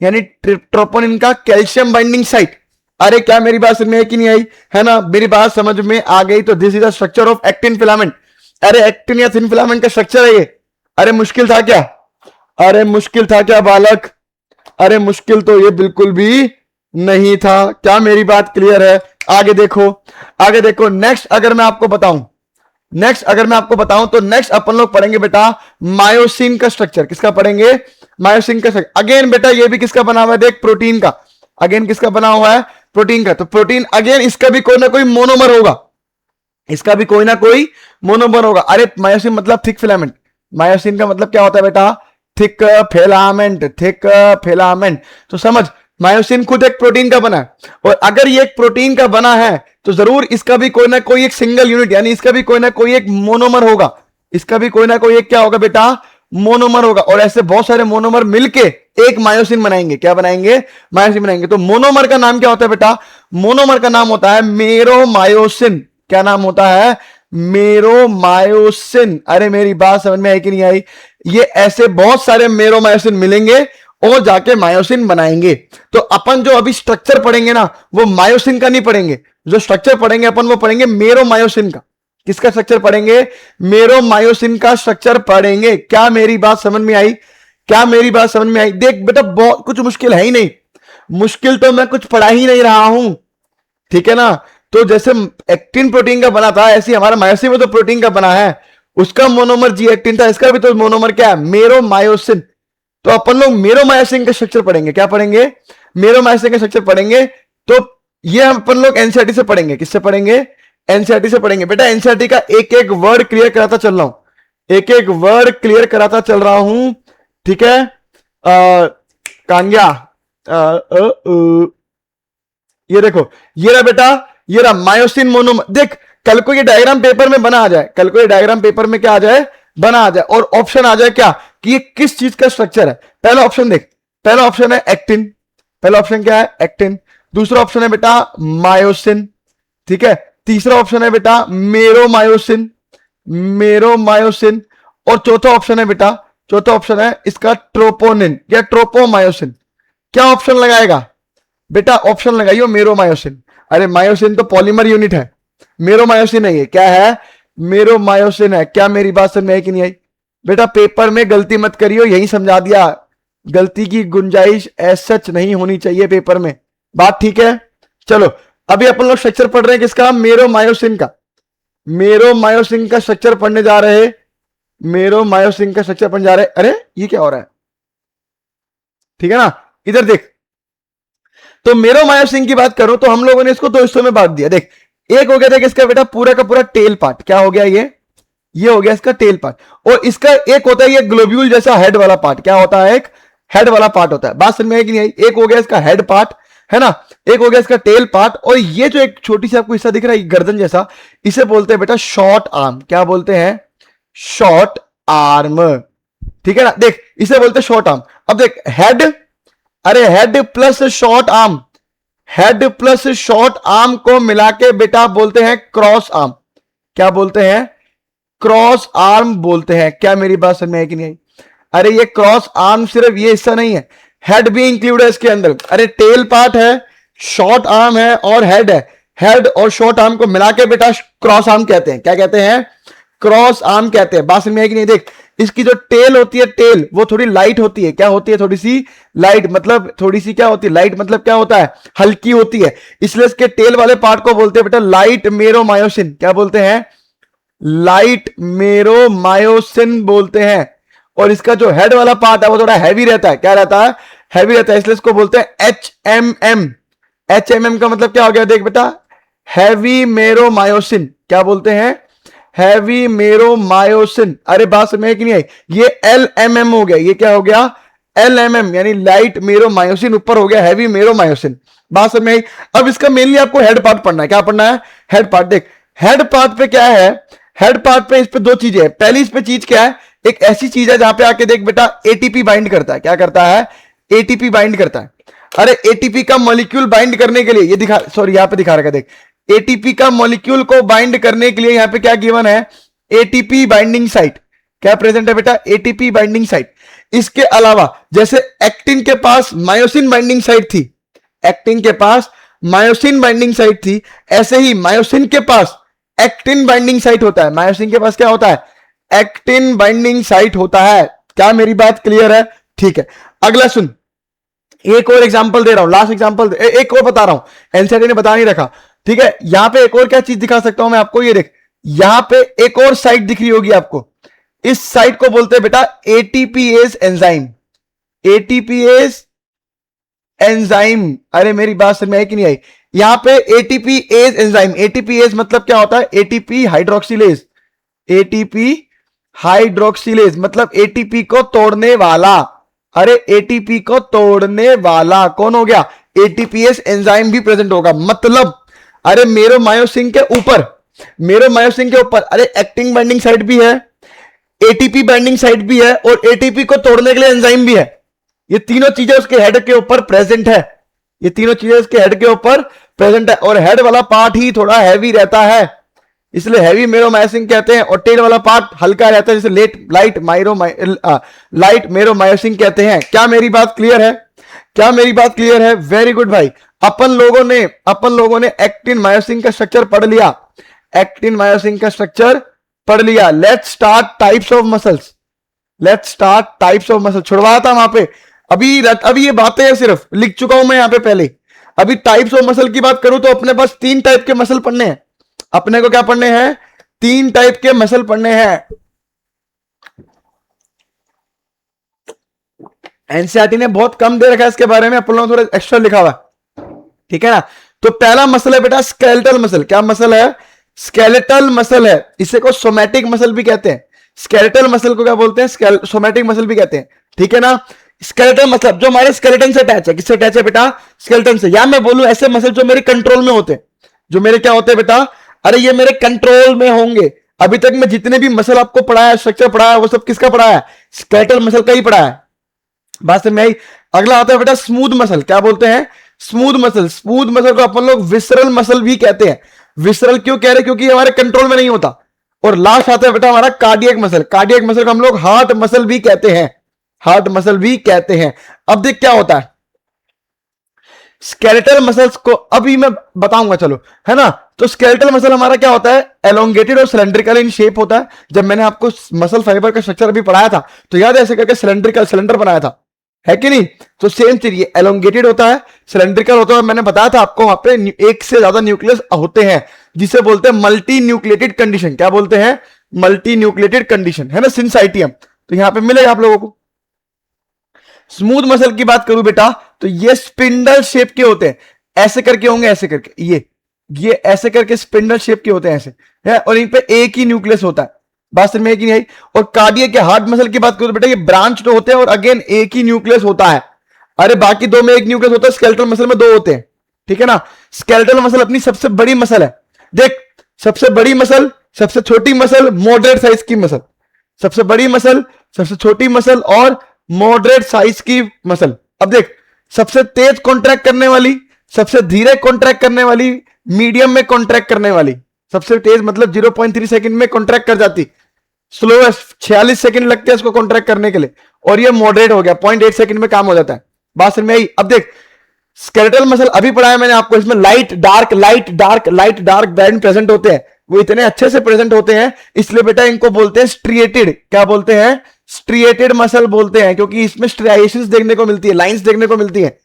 यानी ट्रोपोनिन का कैल्शियम बाइंडिंग साइट। अरे क्या मेरी बात समझ में आई कि नहीं आई, है ना, मेरी बात समझ में आ गई। तो this is the structure of actin filament. अरे एक्टिन या थिन फिलामेंट का स्ट्रक्चर है ये। अरे मुश्किल था क्या, अरे मुश्किल था क्या बालक, अरे मुश्किल तो ये बिल्कुल भी नहीं था। क्या मेरी बात क्लियर है? आगे देखो, आगे देखो। नेक्स्ट अगर मैं आपको बताऊं, तो नेक्स्ट अपन लोग पढ़ेंगे बेटा मायोसिन का स्ट्रक्चर। किसका पढ़ेंगे? मायोसिन का स्ट्रक्चर। अगेन बेटा ये भी किसका बना हुआ है? देख, प्रोटीन का। अगेन किसका बना हुआ है? प्रोटीन का। तो प्रोटीन अगेन इसका भी कोई ना कोई मोनोमर होगा, इसका भी कोई ना कोई मोनोमर होगा। अरे मायोसिन मतलब थिक फिलामेंट। मायोसिन का मतलब क्या होता है बेटा? Thick filament, thick filament. तो समझ, मायोसिन खुद एक प्रोटीन का बना है, और अगर ये एक प्रोटीन का बना है तो जरूर इसका भी कोई ना कोई एक सिंगल यूनिट यानी इसका भी कोई ना कोई एक मोनोमर होगा, इसका भी कोई ना कोई एक क्या होगा बेटा? मोनोमर होगा। और ऐसे बहुत सारे मोनोमर मिलके एक मायोसिन बनाएंगे। क्या बनाएंगे? मायोसिन बनाएंगे। तो मोनोमर का नाम क्या होता है बेटा? मोनोमर का नाम होता है मेरोमायोसिन। क्या नाम होता है? मेरोमायोसिन। अरे मेरी बात समझ में आई कि नहीं आई? ये ऐसे बहुत सारे मेरोमायोसिन मिलेंगे और जाके मायोसिन बनाएंगे। तो अपन जो अभी स्ट्रक्चर पढ़ेंगे ना, वो मायोसिन का नहीं पढ़ेंगे। जो स्ट्रक्चर पढ़ेंगे अपन, वो पढ़ेंगे मेरोमायोसिन का। किसका स्ट्रक्चर पढ़ेंगे? मेरोमायोसिन का स्ट्रक्चर पढ़ेंगे। क्या मेरी बात समझ में आई? क्या मेरी बात समझ में आई? देख बेटा, बहुत कुछ मुश्किल है ही नहीं, मुश्किल तो मैं कुछ पढ़ा ही नहीं रहा हूं, ठीक है ना। तो जैसे एक्टिन प्रोटीन का बना था, ऐसे हमारा मायोसिन में तो प्रोटीन का बना है, उसका मोनोमर जी एक्टिन था, इसका भी तो मोनोमर क्या है? मेरोमायोसिन। तो अपन लोग मेरोमायोसिन का स्ट्रक्चर पढ़ेंगे। क्या पढ़ेंगे? मेरोमायोसिन का स्ट्रक्चर पढ़ेंगे। तो ये अपन लोग एनसीईआरटी से पढ़ेंगे। किससे पढ़ेंगे? एनसीईआरटी से पढ़ेंगे। बेटा एनसीईआरटी का एक एक वर्ड क्लियर कराता चल रहा हूं, एक एक वर्ड क्लियर कराता चल रहा हूं, ठीक है। कांग्या, ये देखो, ये रहा बेटा, ये रहा मायोसिन मोनोमर। देख, कल को ये डायग्राम पेपर में बना आ जाए, कल को ये डायग्राम पेपर में क्या आ जाए? बना आ जाए, और ऑप्शन आ जाए क्या कि ये किस चीज का स्ट्रक्चर है। पहला ऑप्शन देख, पहला ऑप्शन है एक्टिन। पहला ऑप्शन क्या है? एक्टिन। दूसरा ऑप्शन है बेटा मायोसिन, ठीक है। तीसरा ऑप्शन है बेटा मेरोमायोसिन, मेरोमायोसिन। और चौथा ऑप्शन है बेटा, चौथा ऑप्शन है इसका ट्रोपोनिन या ट्रोपोमायोसिन। क्या ऑप्शन लगाएगा बेटा? ऑप्शन लगाइयो मेरोमायोसिन। अरे मायोसिन तो पॉलीमर यूनिट है, मेरोमायोसिन है, ये क्या है? मेरोमायोसिन है। क्या मेरी बात समझ में आई कि नहीं आई? बेटा पेपर में गलती मत करियो, यही समझा दिया, गलती की गुंजाइश सच नहीं होनी चाहिए पेपर में, बात ठीक है। चलो अभी अपन लोग स्ट्रक्चर पढ़ रहे हैं किसका? मेरोमायोसिन का। मेरोमायोसिन का स्ट्रक्चर पढ़ने जा रहे हैं, मेरोमायोसिन का स्ट्रक्चर पढ़ने जा रहे हैं। अरे ये क्या हो रहा है, ठीक है ना, इधर देख। तो मेरोमायोसिन की बात करो तो हम लोगों ने इसको दो हिस्सों में बांट दिया। देख, एक हो गया, देख इसका बेटा पूरा का पूरा टेल पार्ट। क्या हो गया? ये हो गया इसका टेल पार्ट। और इसका एक होता है ये ग्लोब्यूल जैसा हेड वाला पार्ट। क्या होता है? एक हेड वाला पार्ट होता है। बात समझ में आई कि नहीं आई? एक हो गया इसका हेड पार्ट, है ना, एक हो गया इसका टेल पार्ट। और ये जो एक छोटी सी आपको हिस्सा दिख रहा है गर्दन जैसा, इसे बोलते हैं बेटा शॉर्ट आर्म। क्या बोलते हैं? शॉर्ट आर्म, ठीक है ना। देख, इसे बोलते हैं शॉर्ट आर्म। अब देख हेड, अरे head plus short arm, head plus short arm को मिला के बेटा बोलते हैं क्रॉस आर्म। क्या बोलते हैं? क्रॉस आर्म बोलते हैं। क्या मेरी बात समझ में आई कि नहीं आई? अरे ये क्रॉस आर्म सिर्फ ये हिस्सा नहीं है, हेड भी इंक्लूड है इसके अंदर। अरे टेल पार्ट है, शॉर्ट आर्म है और हेड है। हेड और शॉर्ट आर्म को मिला के बेटा क्रॉस आर्म कहते हैं। क्या कहते हैं? क्रॉस आर्म कहते हैं। बात समझ में आई कि नहीं? देख, इसकी जो टेल होती है, टेल वो थोड़ी लाइट होती है। क्या होती है? थोड़ी सी लाइट, मतलब थोड़ी सी क्या होती है? लाइट मतलब क्या होता है? हल्की होती है। इसलिए इसके टेल वाले पार्ट को बोलते हैं बेटा लाइट मेरोमायोसिन। क्या बोलते हैं? लाइट मेरोमायोसिन बोलते हैं। और इसका जो हेड वाला पार्ट है वो थोड़ा हैवी रहता है। क्या रहता है? हैवी रहता है, इसलिए इसको बोलते हैं HMM। HMM का मतलब क्या हो गया? देख बेटा, हैवी मेरोमायोसिन। क्या बोलते हैं? हैवी मेरोमायोसिन। अरे बात समझ में कि नहीं आई? ये LMM हो गया। ये क्या हो गया? LMM यानी लाइट मेरोमायोसिन ऊपर हो गया हैवी मेरोमायोसिन। बात समझ में आई? अब इसका मेनली आपको हेड पार्ट पढ़ना है। क्या पढ़ना है? Head part. देख, हेड पार्ट पे क्या है? हेड पार्ट पे इस पे दो चीजें हैं। पहली इस पे चीज क्या है? एक ऐसी चीज है जहां पे आके देख बेटा ATP बाइंड करता है। क्या करता है? एटीपी बाइंड करता है। अरे एटीपी का मॉलिक्यूल बाइंड करने के लिए ये दिखा, सॉरी यहां पे दिखा रखा, देख एटीपी का मॉलिक्यूल को बाइंड करने के लिए यहां पे क्या गिवन है, एटीपी बाइंडिंग साइट। क्या प्रेजेंट है बेटा, एटीपी बाइंडिंग साइट। इसके अलावा जैसे एक्टिन के पास मायोसिन बाइंडिंग साइट थी, एक्टिन के पास मायोसिन बाइंडिंग साइट थी, ऐसे ही मायोसिन के पास एक्टिन बाइंडिंग साइट होता है। मायोसिन के पास क्या होता है, एक्टिन बाइंडिंग साइट होता है। क्या मेरी बात क्लियर है? ठीक है, अगला सुन, एक और एग्जांपल दे रहा हूं, लास्ट एग्जांपल एक और बता रहा हूं, एनसीईआरटी ने बता नहीं रखा। ठीक है, यहां पे एक और क्या चीज दिखा सकता हूं मैं आपको, ये देख यहां पे एक और साइट दिख रही होगी आपको, इस साइट को बोलते हैं बेटा एटीपीएज एंजाइम। एटीपीएज एंजाइम, अरे मेरी बात समझ में आई कि नहीं आई? यहां पे एटीपीएज एंजाइम, एटीपीएज मतलब क्या होता है, एटीपी हाइड्रोक्सिलेज। एटीपी हाइड्रोक्सिलेज मतलब एटीपी को तोड़ने वाला। अरे एटीपी को तोड़ने वाला कौन हो गया, एटीपीएस एंजाइम भी प्रेजेंट होगा। मतलब अरे मेरो मायोसिन के ऊपर, मेरो मायोसिन के ऊपर अरे एक्टिन बाइंडिंग साइट भी है, एटीपी बाइंडिंग साइट भी है और एटीपी को तोड़ने के लिए एंजाइम भी है। ये तीनों चीजें उसके हेड के ऊपर प्रेजेंट है, ये तीनों चीजें उसके हेड के ऊपर प्रेजेंट है। और हेड वाला पार्ट ही थोड़ा हैवी रहता है, इसलिए हैवी मेरोमायोसिन कहते हैं, और टेल वाला पार्ट हल्का रहता है, जैसे लाइट मेरोमायोसिन कहते हैं। क्या मेरी बात क्लियर है? क्या मेरी बात क्लियर है? वेरी गुड भाई। अपन लोगों ने एक्टिन मायोसिन का स्ट्रक्चर पढ़ लिया, एक्टिन मायोसिन का स्ट्रक्चर पढ़ लिया। Let's start types of muscles, let's start types of muscle. छुड़वाया था वहां पे, अभी ये बातें हैं, सिर्फ लिख चुका हूं मैं यहां पे पहले। अभी टाइप्स ऑफ मसल की बात करूं तो अपने पास 3 टाइप के मसल पढ़ने हैं। अपने को क्या पढ़ने हैं? 3 टाइप के मसल पढ़ने हैं। एनसीईआरटी ने बहुत कम दे रखा है इसके बारे में, अपन लोगों ने थोड़ा एक्स्ट्रा लिखा हुआ, ठीक है ना। तो पहला मसल है बेटा स्केलेटल मसल। क्या मसल है? स्केलेटल मसल है। इसे को सोमैटिक मसल भी कहते हैं। स्केलेटल मसल को क्या बोलते हैं? सोमैटिक मसल भी कहते हैं, ठीक है ना। स्केलेटल मतलब जो हमारे स्केलेटन से अटैच है। किससे अटैच है बेटा? स्केलेटन से। या मैं बोलूं ऐसे मसल जो मेरे कंट्रोल में होते हैं, जो मेरे क्या होते हैं बेटा, अरे ये मेरे कंट्रोल में होंगे। अभी तक मैं जितने भी मसल आपको पढ़ाया, स्ट्रक्चर पढ़ाया, वो सब किसका पढ़ाया? स्केलेटल मसल का ही पढ़ाया। बात से मैं अगला आता है बेटा स्मूथ मसल। क्या बोलते हैं? Smooth muscle. स्मूथ मसल को अपन लोग विसरल मसल भी कहते हैं। विसरल क्यों कह रहे? क्योंकि हमारे कंट्रोल में नहीं होता। और लास्ट आता है बेटा हमारा कार्डियक मसल। कार्डियक मसल को हम लोग हार्ट मसल भी कहते हैं, हार्ट मसल भी कहते हैं। अब देख क्या होता है स्केलेटल मसल्स को, अभी मैं बताऊंगा, चलो, है ना। तो स्केलेटल मसल हमारा क्या होता है? एलोंगेटेड और सिलेंड्रिकल इन शेप होता है। जब मैंने आपको मसल फाइबर का स्ट्रक्चर अभी पढ़ाया था तो याद है ऐसे करके सिलेंड्रिकल सिलेंडर बनाया था, है कि नहीं। तो सेम चीज ये एलोंगेटेड होता है, सिलेंड्रिकल होता है। मैंने बताया था आपको वहां पे एक से ज्यादा न्यूक्लियस होते हैं, जिसे बोलते हैं मल्टी न्यूक्लिएटेड कंडीशन। क्या बोलते हैं? मल्टी न्यूक्लिएटेड कंडीशन, है ना, सिंसाइटियम। तो यहां पे मिलेगा आप लोगों को। स्मूथ मसल की बात करूं बेटा तो ये स्पिंडल शेप के होते हैं, ऐसे करके होंगे, ऐसे करके, ये ऐसे करके स्पिंडल शेप के होते हैं, ऐसे है। और इन पे एक ही न्यूक्लियस होता है। बात समझ में एक ही नहीं आई। और कार्डियक के हार्ट मसल की बात करूं तो बेटा ये ब्रांच तो होते हैं और अगेन एक ही न्यूक्लियस होता है। अरे बाकी दो में एक न्यूक्लियस होता है, स्केलेटल मसल में 2 होते हैं, ठीक है ना। स्केलेटल मसल अपनी सबसे बड़ी मसल है। देख, सबसे बड़ी मसल, सबसे छोटी मसल, मॉडरेट साइज की मसल। सबसे बड़ी मसल, सबसे छोटी मसल और मॉडरेट साइज की मसल। अब देख, सबसे तेज कॉन्ट्रैक्ट करने वाली, सबसे धीरे कॉन्ट्रैक्ट करने वाली, मीडियम में कॉन्ट्रैक्ट करने वाली। सबसे तेज मतलब 0.3 सेकंड में कॉन्ट्रैक्ट कर जाती, स्लोएस्ट 46 सेकंड लगते हैं इसको कॉन्ट्रैक्ट करने के लिए, और ये मॉडरेट हो गया 0.8 सेकंड में काम हो जाता है। बात समझ में आई। अब देख स्केलेटल मसल अभी पढ़ाया मैंने आपको, इसमें light dark light dark light dark band present होते हैं। वो इतने अच्छे से प्रेजेंट होते हैं, इसलिए बेटा इनको बोलते हैं स्ट्रिएटेड। क्या बोलते हैं? स्ट्रिएटेड मसल बोलते हैं, क्योंकि इसमें स्ट्राइएशंस देखने को मिलती है, लाइंस देखने को मिलती है।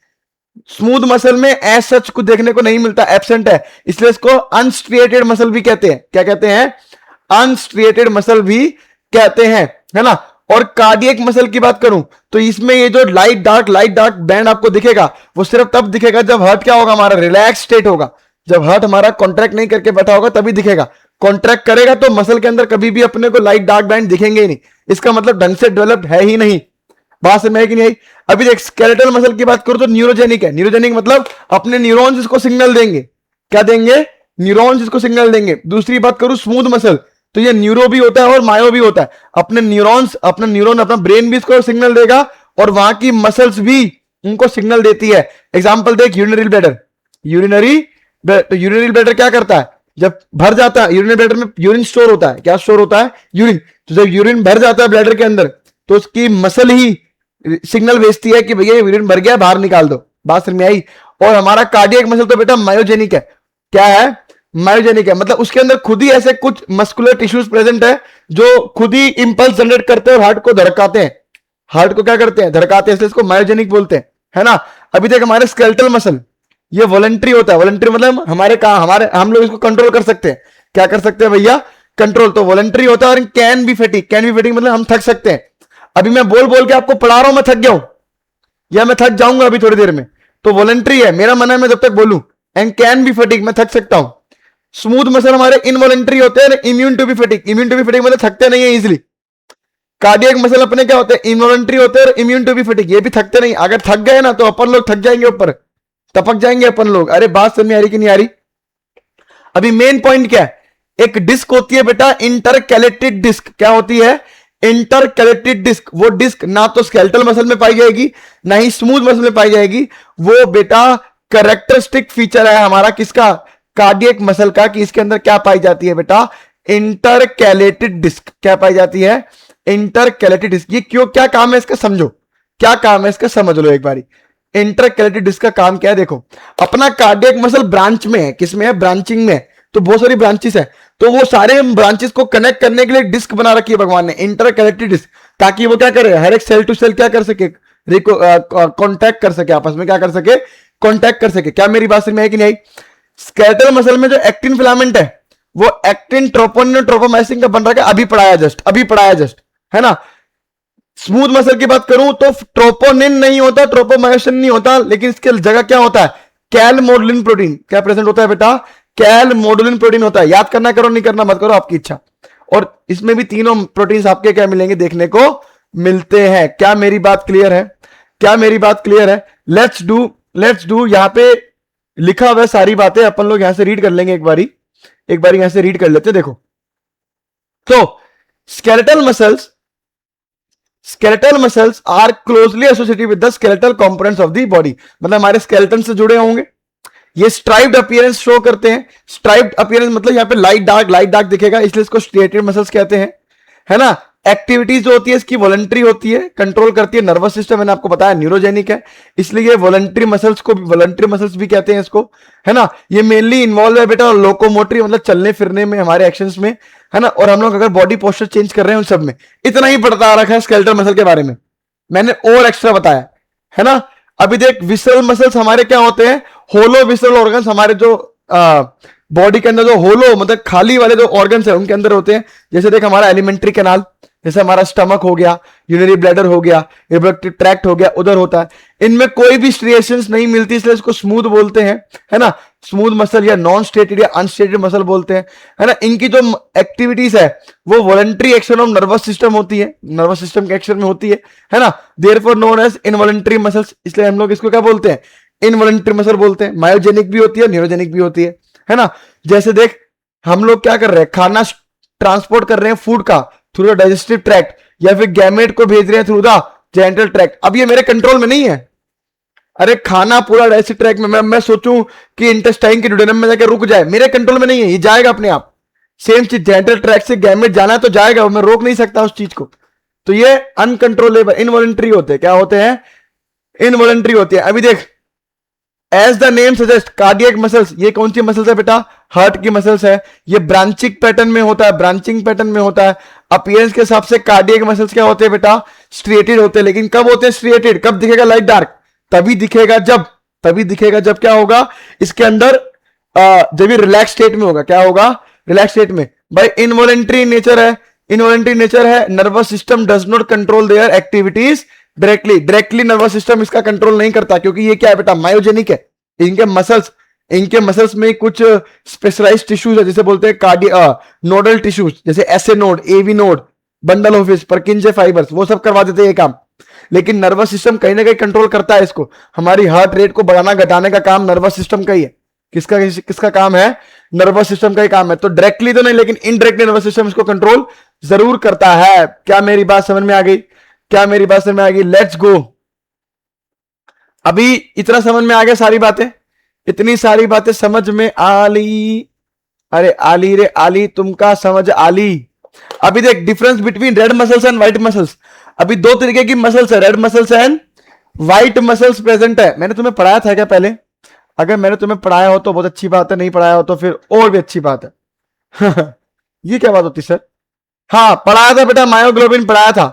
स्मूथ मसल में एज सच कुछ देखने को नहीं मिलता, एब्सेंट है, इसलिए इसको अनस्ट्रिएटेड मसल भी कहते हैं। क्या कहते हैं? अनस्ट्रिएटेड मसल भी कहते हैं, है ना। और कार्डियक मसल की बात करूं तो इसमें ये जो लाइट डार्क बैंड आपको दिखेगा, वो सिर्फ तब दिखेगा जब हार्ट क्या होगा, हमारा रिलैक्स स्टेट होगा। जब हार्ट हमारा कॉन्ट्रैक्ट नहीं करके बैठा होगा तभी दिखेगा। कॉन्ट्रैक्ट करेगा तो मसल के अंदर कभी भी अपने को लाइट डार्क बैंड दिखेंगे ही नहीं, इसका मतलब ढंग से डेवलप्ड है ही नहीं। बात समझ में कि नहीं आई। अभी देख स्केलेटल मसल की बात करूं तो न्यूरोजेनिक है। न्यूरोजेनिक मतलब अपने न्यूरॉन्स इसको सिग्नल देंगे। क्या देंगे? न्यूरॉन्स इसको सिग्नल देंगे। दूसरी बात करूं स्मूथ मसल तो ये न्यूरो भी होता है और मायो भी होता है। अपने न्यूरॉन्स, अपना न्यूरॉन, अपना ब्रेन भी इसको सिग्नल देगा और वहां की मसल्स भी उनको सिग्नल देती है। एग्जाम्पल देख, यूरिनरी ब्लैडर, तो यूरिनरी ब्लैडर क्या करता है, जब भर जाता है यूरिनरी ब्लैडर में यूरिन स्टोर होता है, क्या स्टोर होता है, यूरिन। तो जब यूरिन भर जाता है ब्लैडर के अंदर, तो उसकी मसल ही सिग्नल भेजती है कि भैया यूरिन भर गया, बाहर निकाल दो। बात समझ में आई। और हमारा कार्डियक मसल तो बेटा मायोजेनिक है। क्या है, मायोजेनिक है, मतलब उसके अंदर खुद ही ऐसे कुछ मस्कुलर टिश्यूज प्रेजेंट है जो खुद ही इंपल्स जनरेट करते हैं और हार्ट को धड़काते हैं। हार्ट को क्या करते हैं, धड़काते हैं, इसलिए इसको मायोजेनिक बोलते हैं, है ना। अभी तक हमारे स्केलेटल मसल ये वॉलंटरी होता है। वॉलंटरी मतलब हमारे काम, हमारे हम लोग इसको कंट्रोल कर सकते हैं। क्या कर सकते हैं भैया, कंट्रोल। तो वॉलंटरी होता है। और can be फैटिक, can be fatigue मतलब हम थक सकते हैं। अभी मैं बोल बोल के आपको पढ़ा रहा हूं, मैं थक गया हूं या मैं थक जाऊंगा अभी थोड़ी देर में, तो वॉलंटरी है, मेरा मन है मैं जब तक बोलूं। एंड कैन बी फैटिक, मैं थक सकता हूं। स्मूथ मसल हमारे इनवॉलंटरी होते हैं। Immune to be fatigue, immune to be fatigue मतलब थकते नहीं है इजिली। कार्डियक मसल अपने क्या होते हैं, इनवॉलंटरी होते हैं और इम्यून टू बी फैटिक, ये भी थकते नहीं। अगर थक गए ना तो अपन लोग थक जाएंगे, ऊपर टपक जाएंगे अपन लोग। अरे बात समझ में आ रही कि नहीं आ रही। अभी मेन पॉइंट क्या है, एक डिस्क होती है बेटा इंटरकैलेटेड डिस्क। क्या होती है, इंटरकैलेटेड डिस्क। वो डिस्क ना तो स्केलेटल मसल में पाई जाएगी ना ही स्मूथ मसल में पाई जाएगी। वो बेटा कैरेक्टरिस्टिक फीचर है हमारा किसका, कार्डियक मसल का, कि इसके अंदर क्या पाई जाती है बेटा, इंटरकैलेटेड डिस्क। क्या पाई जाती है, इंटरकैलेटेड डिस्क। ये क्यों, क्या काम है इसका, समझो क्या काम है इसका, समझ लो एक बारी। इंटरकैलेटेड डिस्क का काम क्या है, देखो अपना कार्डियक मसल ब्रांच में है, किसमें है, ब्रांचिंग में। तो बहुत सारी ब्रांचेस है, तो वो सारे ब्रांचेस को कनेक्ट करने के लिए डिस्क बना रखी है भगवान ने, इंटरकैलेटेड डिस्क, ताकि वो क्या करे, हर एक सेल टू सेल क्या कर सके, कॉन्टैक्ट कर सके, आपस में क्या कर सके, कॉन्टैक्ट कर सके। क्या मेरी बात समझ में आई कि नहीं आई। स्केलेटल मसल में जो एक्टिन फिलामेंट है वो एक्टिन ट्रोपोनिन और ट्रोपोमाइसिन का बन रहा है, अभी पढ़ाया जस्ट, है ना। स्मूथ मसल की बात करूं तो ट्रोपोनिन नहीं होता, ट्रोपोमायोसिन नहीं होता, लेकिन इसके जगह क्या होता है, कैलमोडुलिन प्रोटीन। क्या प्रेजेंट होता है बेटा, कैलमोडुलिन प्रोटीन होता है। याद करना करो, नहीं करना मत करो, आपकी इच्छा। और इसमें भी तीनों प्रोटीन्स आपके क्या मिलेंगे, देखने को मिलते हैं। क्या मेरी बात क्लियर है, क्या मेरी बात क्लियर है। लेट्स डू यहां पे लिखा हुआ है सारी बातें, अपन लोग यहां से रीड कर लेंगे एक बारी यहां से रीड कर लेते हैं। देखो तो skeletal muscles are closely associated with the skeletal components of the body, मतलब हमारे स्केलेटन से जुड़े होंगे। ये स्ट्राइप्ड अपीयरेंस शो करते हैं। स्ट्राइप्ड अपीयरेंस मतलब यहाँ पे लाइट डार्क दिखेगा, इसलिए इसको स्ट्रेटेड मसल्स कहते हैं, है ना। एक्टिविटीज जो होती है इसकी वॉलंटरी होती है, कंट्रोल करती है नर्वस सिस्टम, मैंने आपको बताया न्यूरोजेनिक है, इसलिए वॉलंटरी मसल्स भी कहते हैं इसको, है ना। ये मेनली इन्वॉल्व है बेटा लोकोमोटरी, मतलब चलने फिरने में, हमारे एक्शंस में, है ना। और हम लोग अगर बॉडी पोस्चर चेंज कर रहे हैं उन सब में। इतना ही बता रखा है स्केलेटल मसल के बारे में, मैंने और एक्स्ट्रा बताया, है ना। अभी देख विसरल मसल्स हमारे क्या होते हैं, होलो विसरल ऑर्गन्स, हमारे जो बॉडी के अंदर जो होलो मतलब खाली वाले जो ऑर्गन्स है उनके अंदर होते हैं। जैसे देख हमारा एलिमेंट्री कैनाल, जैसे हमारा स्टमक हो गया, यूरिनरी ब्लैडर हो गया, रिप्रोडक्टिव ट्रैक्ट हो गया, उधर होता है। इनमें कोई भी स्ट्रिएशंस नहीं मिलती, इसलिए इसको स्मूथ बोलते हैं, है ना। स्मूथ मसल या नॉन स्टेटेड या अनस्टेटेड मसल बोलते हैं, है ना। इनकी जो एक्टिविटीज है वो voluntary action of nervous system होती है, नर्वस सिस्टम के एक्शन में होती है ना। Therefore known as involuntary muscles, इसलिए हम लोग इसको क्या बोलते हैं, इनवॉलंटरी मसल बोलते हैं। मायोजेनिक भी होती है, न्यूरोजेनिक भी होती है ना। जैसे देख हम लोग क्या कर रहे हैं, खाना ट्रांसपोर्ट कर रहे हैं फूड का थ्रू द डाइजेस्टिव ट्रैक्ट, या फिर गैमेट को भेज रहे हैं थ्रू द जेनिटल ट्रैक्ट। अब ये मेरे कंट्रोल में नहीं है। अरे खाना पूरा डाइजेस्टिव ट्रैक्ट में, मैं सोचूं कि इंटेस्टाइन के ड्यूडेनम में जाकर रुक जाए, मेरे कंट्रोल में नहीं है, ये जाएगा अपने आप। सेम चीज जेनिटल ट्रैक्ट से गैमेट जाना है तो जाएगा, मैं रोक नहीं सकता उस चीज को। तो ये अनकंट्रोलेबल इनवॉलंटरी होते हैं। क्या होते हैं, इनवॉलंटरी होती है। अभी देख as the name suggest cardiac muscles, ये कौन सी मसल्स है बेटा, हार्ट की मसल्स है। ये ब्रांचिंग पैटर्न में होता है, अपीयरेंस के हिसाब से कार्डियक मसल्स क्या होते हैं बेटा, स्ट्रिएटेड होते हैं। लेकिन कब होते हैं स्ट्रिएटेड, कब दिखेगा लाइट डार्क, तभी दिखेगा जब क्या होगा इसके अंदर, जब ये रिलैक्स स्टेट में होगा। क्या होगा, रिलैक्स स्टेट में। भाई इनवॉलंटरी नेचर है, nervous system does not control their activities directly nervous system इसका कंट्रोल नहीं करता, क्योंकि ये क्या है बेटा, मायोजेनिक है। इनके मसल्स में कुछ स्पेशलाइज्ड टिश्यूज है, जैसे बोलते हैं नोडल टिश्यूज, जैसे SA node, AV node, bundle of Purkinje fibres, वो सब करवा देते हैं ये काम। लेकिन नर्वस सिस्टम कहीं ना कहीं कंट्रोल करता है इसको। हमारी हार्ट रेट को बढ़ाना घटाने का काम नर्वस सिस्टम का ही है। किसका काम है, नर्वस सिस्टम का ही काम है। तो डायरेक्टली तो नहीं, लेकिन इनडायरेक्टली नर्वस सिस्टम इसको कंट्रोल जरूर करता है। क्या मेरी बात समझ में आ गई, लेट्स गो। अभी इतना समझ में आ गया सारी बातें, इतनी सारी बातें समझ में आली। अरे आली रे आली, तुमका समझ आली। अभी देख difference between red muscles and white muscles. अभी दो तरीके की मसल्स है, red muscles and white muscles present है। मैंने तुम्हें पढ़ाया था क्या पहले? अगर मैंने तुम्हें पढ़ाया हो तो बहुत अच्छी बात है, नहीं पढ़ाया हो तो फिर और भी अच्छी बात है। ये क्या बात होती सर? हाँ पढ़ाया था बेटा, मायोग्लोबिन पढ़ाया था।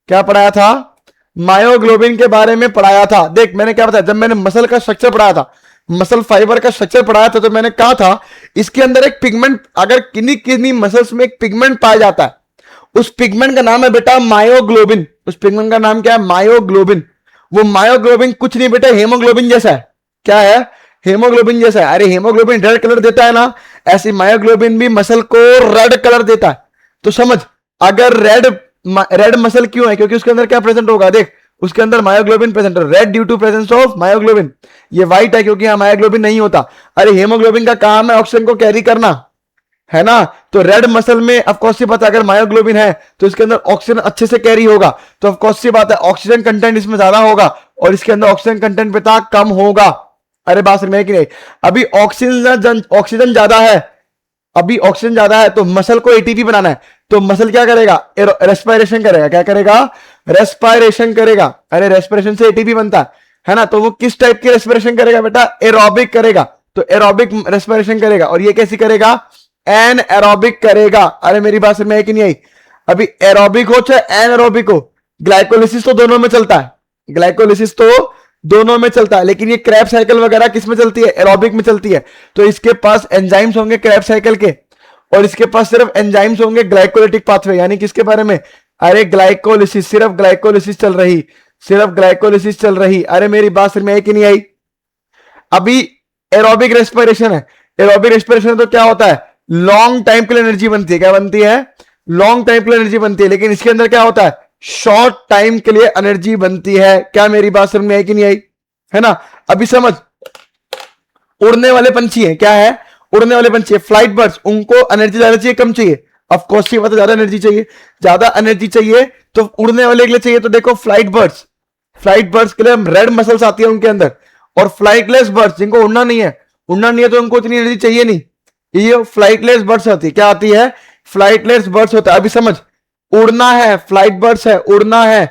क्या पढ़ाया था? मायोग्लोबिन के बारे में पढ़ाया था। देख मैंने क्या बताया, जब मैंने मसल का स्ट्रक्चर पढ़ाया था, मसल फाइबर का स्ट्रक्चर पढ़ाया था, तो मैंने कहा था इसके अंदर एक पिगमेंट, अगर किन्हीं किन्हीं मसल्स में एक पिगमेंट पाया जाता है, उस पिगमेंट का नाम है बेटा मायोग्लोबिन। उस पिगमेंट का नाम क्या है? मायोग्लोबिन। वो मायोग्लोबिन कुछ नहीं बेटा, हेमोग्लोबिन जैसा है। क्या है? हेमोग्लोबिन जैसा है। अरे हेमोग्लोबिन रेड कलर देता है ना, ऐसी मायोग्लोबिन भी मसल को रेड कलर देता है। तो समझ, अगर रेड मसल क्यों है? क्योंकि उसके अंदर क्या प्रेजेंट होगा? देख उसके अंदर मायोग्लोबिन प्रेजेंट है, red due to presence of myoglobin. ये व्हाइट है क्योंकि यहां मायोग्लोबिन नहीं होता। अरे हेमोग्लोबिन का काम है ऑक्सीजन को कैरी करना, है ना? तो रेड मसल में ऑफकोर्स सी बात है, अगर मायोग्लोबिन है तो इसके अंदर ऑक्सीजन अच्छे से कैरी होगा, तो ऑफकोर्स सी बात है ऑक्सीजन कंटेंट इसमें ज्यादा होगा, और इसके अंदर ऑक्सीजन कंटेंट बेटा कम होगा। अरे बात समझ में कि नहीं? अभी ऑक्सीजन ज्यादा है, अभी ऑक्सीजन ज्यादा है, तो मसल को एटीपी बनाना है, तो मसल क्या करेगा? रेस्पिरेशन करेगा। क्या करेगा? रेस्पिरेशन करेगा। अरे रेस्पिरेशन से एटीपी बनता है ना? तो वो किस टाइप की रेस्पिरेशन करेगा बेटा? एरोबिक करेगा। तो एरोबिक रेस्पिरेशन करेगा। और ये कैसी करेगा? एन एरोबिक करेगा। अरे मेरी बात समझ में आई कि नहीं आई? अभी एरोबिक हो चाहे एन एरोबिक हो, ग्लाइकोलिसिस तो दोनों में चलता है, ग्लाइकोलिसिस तो दोनों में चलता है, लेकिन ये क्रैब साइकिल वगैरह किस में चलती है? एरोबिक में चलती है। तो इसके पास एंजाइम्स होंगे क्रैब साइकिल के, और इसके पास सिर्फ एंजाइम्स होंगे ग्लाइकोलिटिक पाथवे, यानी किसके बारे में? अरे ग्लाइकोलिसिस, सिर्फ ग्लाइकोलिसिस चल रही, सिर्फ ग्लाइकोलिसिस चल रही। अरे मेरी बात समझ में आई कि नहीं आई? अभी एरोबिक रेस्पिरेशन है, एरोबिक रेस्पिरेशन तो क्या होता है? लॉन्ग टाइम के लिए एनर्जी बनती है। क्या बनती है? लॉन्ग टाइम के लिए एनर्जी बनती है। लेकिन इसके अंदर क्या होता है? शॉर्ट टाइम के लिए एनर्जी बनती है। क्या मेरी बात समझ में आई कि नहीं आई? है ना? अभी समझ, उड़ने वाले पंछी हैं, क्या है? उड़ने वाले पंछी है, फ्लाइट बर्ड्स, उनको एनर्जी ज्यादा चाहिए कम चाहिए? ऑफ कोर्स ये बात, ज्यादा एनर्जी चाहिए। ज्यादा एनर्जी चाहिए तो उड़ने वाले के लिए चाहिए, तो देखो फ्लाइट बर्ड्स, फ्लाइट बर्ड्स के लिए रेड मसल्स आती है उनके अंदर। और फ्लाइटलेस बर्ड्स जिनको उड़ना नहीं है, उड़ना नहीं है तो उनको इतनी एनर्जी चाहिए नहीं, ये फ्लाइटलेस बर्ड्स आती है। क्या आती है? फ्लाइटलेस बर्ड्स होता है। अभी समझ, उड़ना है, फ्लाइट बर्ड्स है, उड़ना है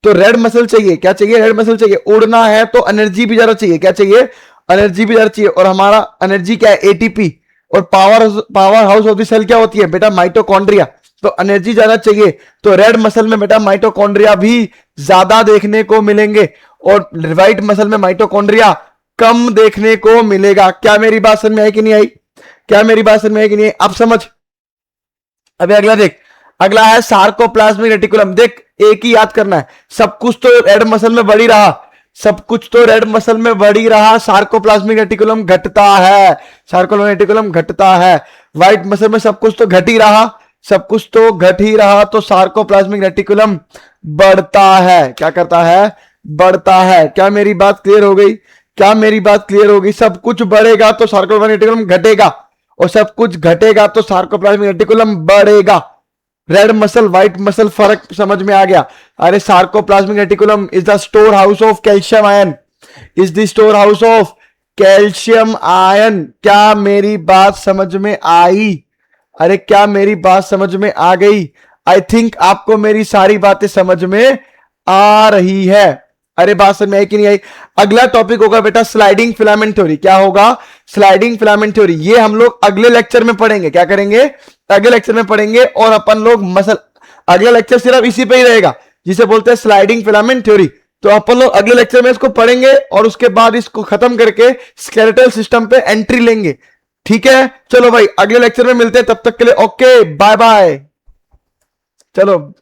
तो रेड मसल चाहिए। क्या चाहिए? रेड मसल चाहिए। उड़ना है तो एनर्जी भी ज्यादा चाहिए। क्या चाहिए? एनर्जी भी ज्यादा चाहिए। और हमारा एनर्जी क्या है? एटीपी। और power house of the cell क्या होती है बेटा? माइटोकॉन्ड्रिया। तो एनर्जी ज्यादा चाहिए, तो रेड मसल में बेटा माइटोकॉन्ड्रिया भी ज्यादा देखने को मिलेंगे, और व्हाइट मसल में माइटोकॉन्ड्रिया कम देखने को मिलेगा। क्या मेरी बात समझ में आई कि नहीं आई? क्या मेरी बात समझ में आई कि नहीं आई? अब समझ। अभी अगला देख, अगला है सार्कोप्लाज्मिक रेटिकुलम। देख एक ही याद करना है, सब कुछ तो रेड मसल में बढ़ ही रहा, सब कुछ तो रेड मसल में बढ़ ही रहा, सार्कोप्लाज्मिक रेटिकुलम घटता है, सार्कोप्लाज्मिक रेटिकुलम घटता है। व्हाइट मसल में सब कुछ तो घट ही रहा, सब कुछ तो घट ही रहा, तो सार्कोप्लाज्मिक रेटिकुलम बढ़ता है। क्या करता है? बढ़ता है। क्या मेरी बात क्लियर हो गई? क्या मेरी बात क्लियर होगी? सब कुछ बढ़ेगा तो सार्कोप्लाज्मिक रेटिकुलम घटेगा, और सब कुछ घटेगा तो सार्कोप्लाज्मिक रेटिकुलम बढ़ेगा। रेड मसल व्हाइट मसल फर्क समझ में आ गया? अरे sarcoplasmic reticulum is the store house of calcium ion, is the store house of calcium ion. क्या मेरी बात समझ में आई? अरे क्या मेरी बात समझ में आ गई? आई थिंक आपको मेरी सारी बातें समझ में आ रही है। अरे बात समझ में आई कि नहीं आई? अगला टॉपिक होगा बेटा स्लाइडिंग फिलामेंट थ्योरी। क्या होगा? Sliding filament theory. ये हम लोग अगले लेक्चर में पढ़ेंगे। क्या करेंगे? अगले लेक्चर में पढ़ेंगे। और अपन लोग मसल, अगला लेक्चर सिर्फ इसी पे ही रहेगा जिसे बोलते हैं स्लाइडिंग फिलामेंट थ्योरी। तो अपन लोग अगले लेक्चर में इसको पढ़ेंगे, और उसके बाद इसको खत्म करके स्केलेटल सिस्टम पे एंट्री लेंगे। ठीक है, चलो भाई अगले लेक्चर में मिलते हैं, तब तक के लिए ओके बाय बाय। चलो।